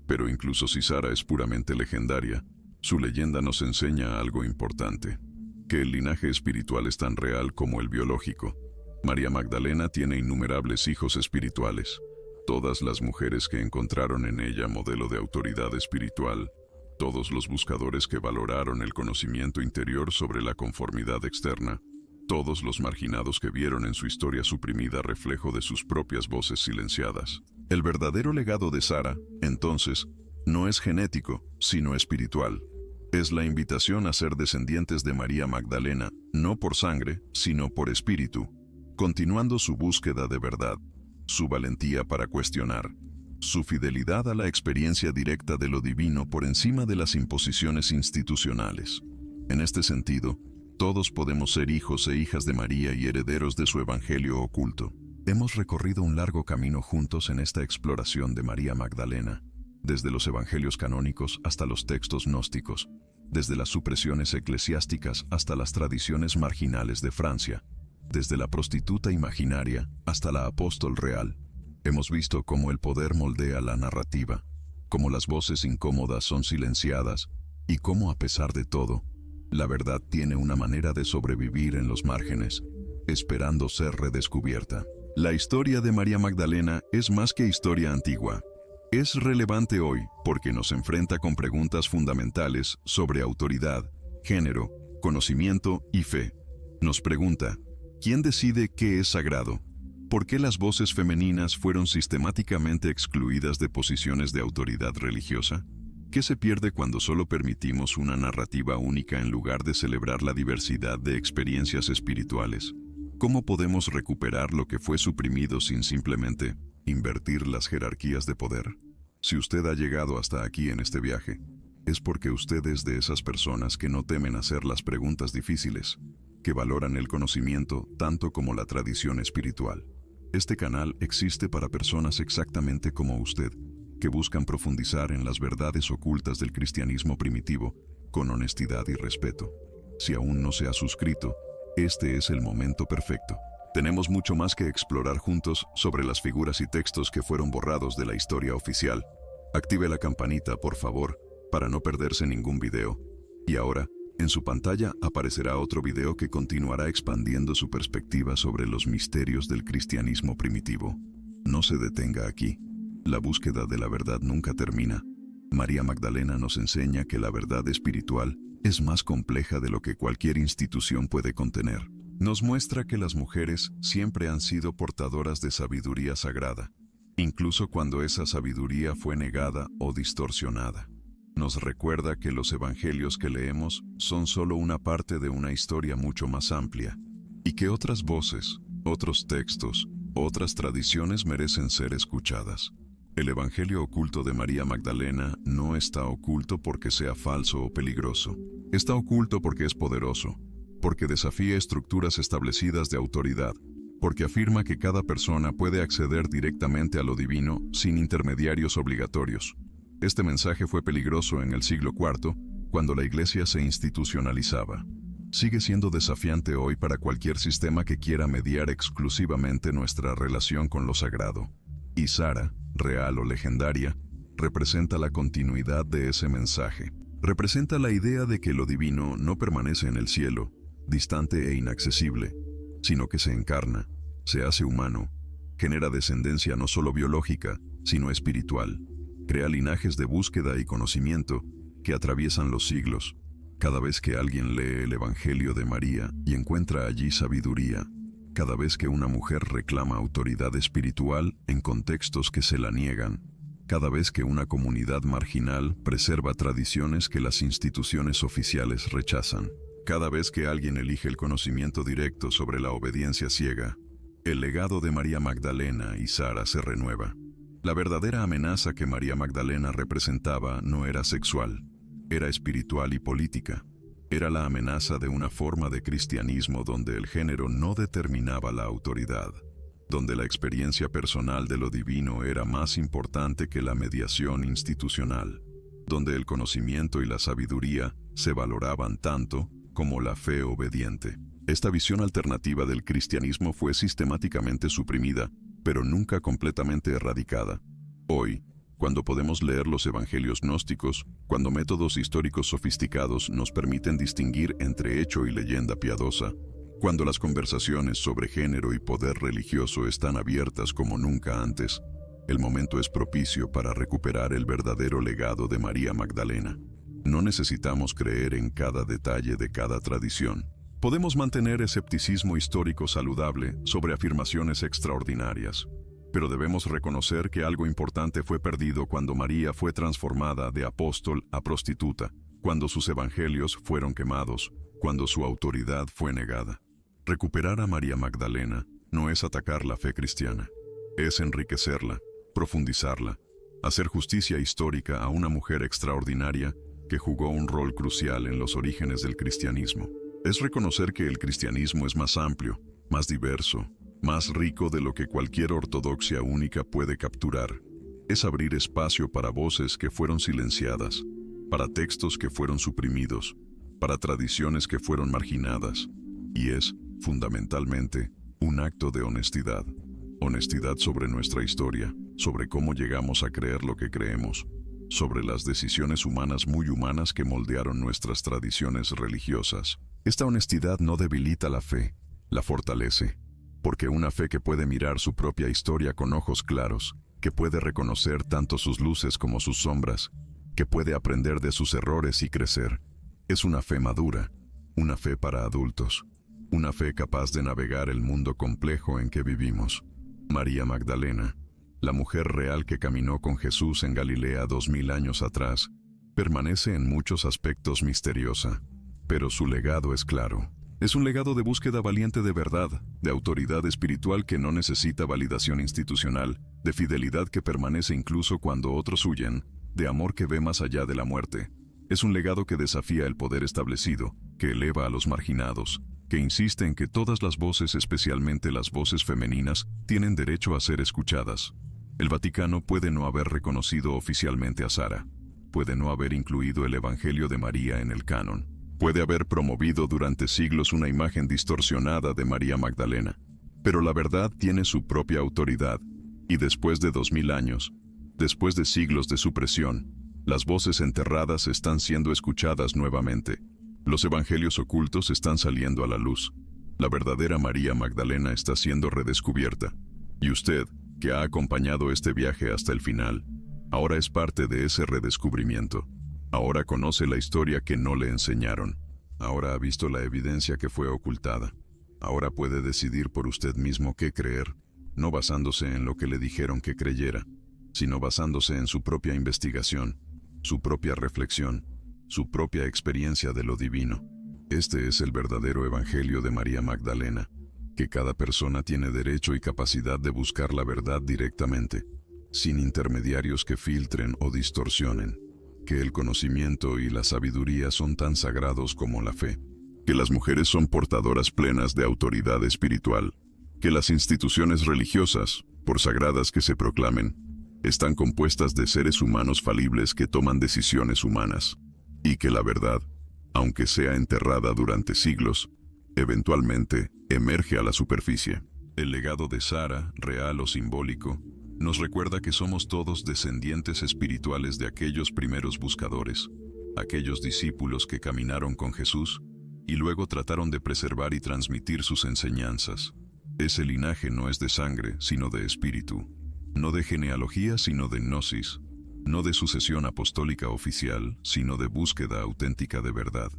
Pero incluso si Sara es puramente legendaria, su leyenda nos enseña algo importante, que el linaje espiritual es tan real como el biológico. María Magdalena tiene innumerables hijos espirituales. todas las mujeres que encontraron en ella modelo de autoridad espiritual, todos los buscadores que valoraron el conocimiento interior sobre la conformidad externa, todos los marginados que vieron en su historia suprimida reflejo de sus propias voces silenciadas. El verdadero legado de Sara, entonces, no es genético, sino espiritual. Es la invitación a ser descendientes de María Magdalena, no por sangre, sino por espíritu, continuando su búsqueda de verdad, su valentía para cuestionar, su fidelidad a la experiencia directa de lo divino por encima de las imposiciones institucionales. En este sentido, todos podemos ser hijos e hijas de María y herederos de su evangelio oculto. Hemos recorrido un largo camino juntos en esta exploración de María Magdalena, desde los evangelios canónicos hasta los textos gnósticos, desde las supresiones eclesiásticas hasta las tradiciones marginales de Francia, desde la prostituta imaginaria hasta la apóstol real. Hemos visto cómo el poder moldea la narrativa, cómo las voces incómodas son silenciadas y cómo, a pesar de todo, la verdad tiene una manera de sobrevivir en los márgenes, esperando ser redescubierta. La historia de María Magdalena es más que historia antigua. Es relevante hoy porque nos enfrenta con preguntas fundamentales sobre autoridad, género, conocimiento y fe. Nos pregunta, ¿quién decide qué es sagrado? ¿Por qué las voces femeninas fueron sistemáticamente excluidas de posiciones de autoridad religiosa? ¿Qué se pierde cuando solo permitimos una narrativa única en lugar de celebrar la diversidad de experiencias espirituales? ¿Cómo podemos recuperar lo que fue suprimido sin simplemente invertir las jerarquías de poder? Si usted ha llegado hasta aquí en este viaje, es porque usted es de esas personas que no temen hacer las preguntas difíciles, que valoran el conocimiento tanto como la tradición espiritual. Este canal existe para personas exactamente como usted, que buscan profundizar en las verdades ocultas del cristianismo primitivo con honestidad y respeto. Si aún no se ha suscrito, este es el momento perfecto. Tenemos mucho más que explorar juntos sobre las figuras y textos que fueron borrados de la historia oficial. Active la campanita, por favor, para no perderse ningún video. Y ahora, en su pantalla aparecerá otro video que continuará expandiendo su perspectiva sobre los misterios del cristianismo primitivo. No se detenga aquí. La búsqueda de la verdad nunca termina. María Magdalena nos enseña que la verdad espiritual es más compleja de lo que cualquier institución puede contener. Nos muestra que las mujeres siempre han sido portadoras de sabiduría sagrada, incluso cuando esa sabiduría fue negada o distorsionada. Nos recuerda que los evangelios que leemos son solo una parte de una historia mucho más amplia, y que otras voces, otros textos, otras tradiciones merecen ser escuchadas. El evangelio oculto de María Magdalena no está oculto porque sea falso o peligroso. Está oculto porque es poderoso, porque desafía estructuras establecidas de autoridad, porque afirma que cada persona puede acceder directamente a lo divino sin intermediarios obligatorios. Este mensaje fue peligroso en el siglo IV, cuando la Iglesia se institucionalizaba. Sigue siendo desafiante hoy para cualquier sistema que quiera mediar exclusivamente nuestra relación con lo sagrado. Y Sara, real o legendaria, representa la continuidad de ese mensaje. Representa la idea de que lo divino no permanece en el cielo, distante e inaccesible, sino que se encarna, se hace humano, genera descendencia no solo biológica, sino espiritual, crea linajes de búsqueda y conocimiento que atraviesan los siglos. Cada vez que alguien lee el Evangelio de María y encuentra allí sabiduría, cada vez que una mujer reclama autoridad espiritual en contextos que se la niegan, cada vez que una comunidad marginal preserva tradiciones que las instituciones oficiales rechazan, cada vez que alguien elige el conocimiento directo sobre la obediencia ciega, el legado de María Magdalena y Sara se renueva. La verdadera amenaza que María Magdalena representaba no era sexual, era espiritual y política. Era la amenaza de una forma de cristianismo donde el género no determinaba la autoridad, donde la experiencia personal de lo divino era más importante que la mediación institucional, donde el conocimiento y la sabiduría se valoraban tanto como la fe obediente. Esta visión alternativa del cristianismo fue sistemáticamente suprimida, pero nunca completamente erradicada. Hoy, cuando podemos leer los evangelios gnósticos, cuando métodos históricos sofisticados nos permiten distinguir entre hecho y leyenda piadosa, cuando las conversaciones sobre género y poder religioso están abiertas como nunca antes, el momento es propicio para recuperar el verdadero legado de María Magdalena. No necesitamos creer en cada detalle de cada tradición. Podemos mantener escepticismo histórico saludable sobre afirmaciones extraordinarias, pero debemos reconocer que algo importante fue perdido cuando María fue transformada de apóstol a prostituta, cuando sus evangelios fueron quemados, cuando su autoridad fue negada. Recuperar a María Magdalena no es atacar la fe cristiana, es enriquecerla, profundizarla, hacer justicia histórica a una mujer extraordinaria que jugó un rol crucial en los orígenes del cristianismo. Es reconocer que el cristianismo es más amplio, más diverso, más rico de lo que cualquier ortodoxia única puede capturar. Es abrir espacio para voces que fueron silenciadas, para textos que fueron suprimidos, para tradiciones que fueron marginadas. Y es, fundamentalmente, un acto de honestidad. Honestidad sobre nuestra historia, sobre cómo llegamos a creer lo que creemos, sobre las decisiones humanas muy humanas que moldearon nuestras tradiciones religiosas. Esta honestidad no debilita la fe, la fortalece, porque una fe que puede mirar su propia historia con ojos claros, que puede reconocer tanto sus luces como sus sombras, que puede aprender de sus errores y crecer, es una fe madura, una fe para adultos, una fe capaz de navegar el mundo complejo en que vivimos. María Magdalena, la mujer real que caminó con Jesús en Galilea 2000 años atrás, permanece en muchos aspectos misteriosa, pero su legado es claro. Es un legado de búsqueda valiente de verdad, de autoridad espiritual que no necesita validación institucional, de fidelidad que permanece incluso cuando otros huyen, de amor que ve más allá de la muerte. Es un legado que desafía el poder establecido, que eleva a los marginados, que insiste en que todas las voces, especialmente las voces femeninas, tienen derecho a ser escuchadas. El Vaticano puede no haber reconocido oficialmente a Sara, puede no haber incluido el Evangelio de María en el canon, puede haber promovido durante siglos una imagen distorsionada de María Magdalena, pero la verdad tiene su propia autoridad, y después de 2000 años, después de siglos de supresión, las voces enterradas están siendo escuchadas nuevamente. Los evangelios ocultos están saliendo a la luz. La verdadera María Magdalena está siendo redescubierta. Y usted, que ha acompañado este viaje hasta el final, ahora es parte de ese redescubrimiento. Ahora conoce la historia que no le enseñaron. Ahora ha visto la evidencia que fue ocultada. Ahora puede decidir por usted mismo qué creer, no basándose en lo que le dijeron que creyera, sino basándose en su propia investigación, su propia reflexión, su propia experiencia de lo divino. Este es el verdadero Evangelio de María Magdalena, que cada persona tiene derecho y capacidad de buscar la verdad directamente, sin intermediarios que filtren o distorsionen, que el conocimiento y la sabiduría son tan sagrados como la fe, que las mujeres son portadoras plenas de autoridad espiritual, que las instituciones religiosas, por sagradas que se proclamen, están compuestas de seres humanos falibles que toman decisiones humanas, y que la verdad, aunque sea enterrada durante siglos, eventualmente emerge a la superficie. El legado de Sara, real o simbólico, nos recuerda que somos todos descendientes espirituales de aquellos primeros buscadores, aquellos discípulos que caminaron con Jesús y luego trataron de preservar y transmitir sus enseñanzas. Ese linaje no es de sangre, sino de espíritu, no de genealogía, sino de gnosis, no de sucesión apostólica oficial, sino de búsqueda auténtica de verdad.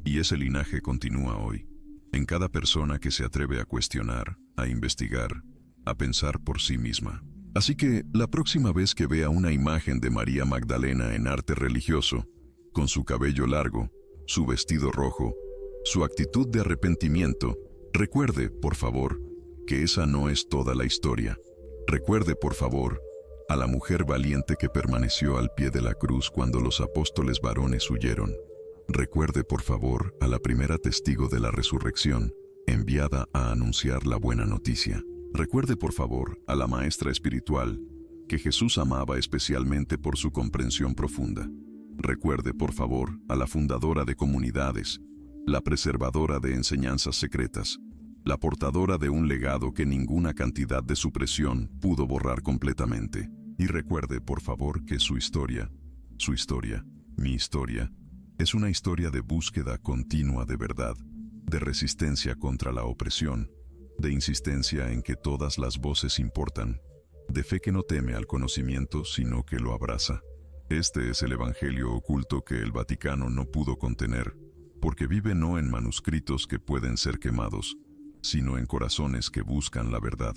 Y ese linaje continúa hoy, en cada persona que se atreve a cuestionar, a investigar, a pensar por sí misma. Así que, la próxima vez que vea una imagen de María Magdalena en arte religioso, con su cabello largo, su vestido rojo, su actitud de arrepentimiento, recuerde, por favor, que esa no es toda la historia. Recuerde, por favor, a la mujer valiente que permaneció al pie de la cruz cuando los apóstoles varones huyeron. Recuerde, por favor, a la primera testigo de la resurrección, enviada a anunciar la buena noticia. Recuerde, por favor, a la maestra espiritual, que Jesús amaba especialmente por su comprensión profunda. Recuerde, por favor, a la fundadora de comunidades, la preservadora de enseñanzas secretas, la portadora de un legado que ninguna cantidad de supresión pudo borrar completamente. Y recuerde, por favor, que su historia, mi historia, es una historia de búsqueda continua de verdad, de resistencia contra la opresión, de insistencia en que todas las voces importan, de fe que no teme al conocimiento, sino que lo abraza. Este es el evangelio oculto que el Vaticano no pudo contener, porque vive no en manuscritos que pueden ser quemados, sino en corazones que buscan la verdad.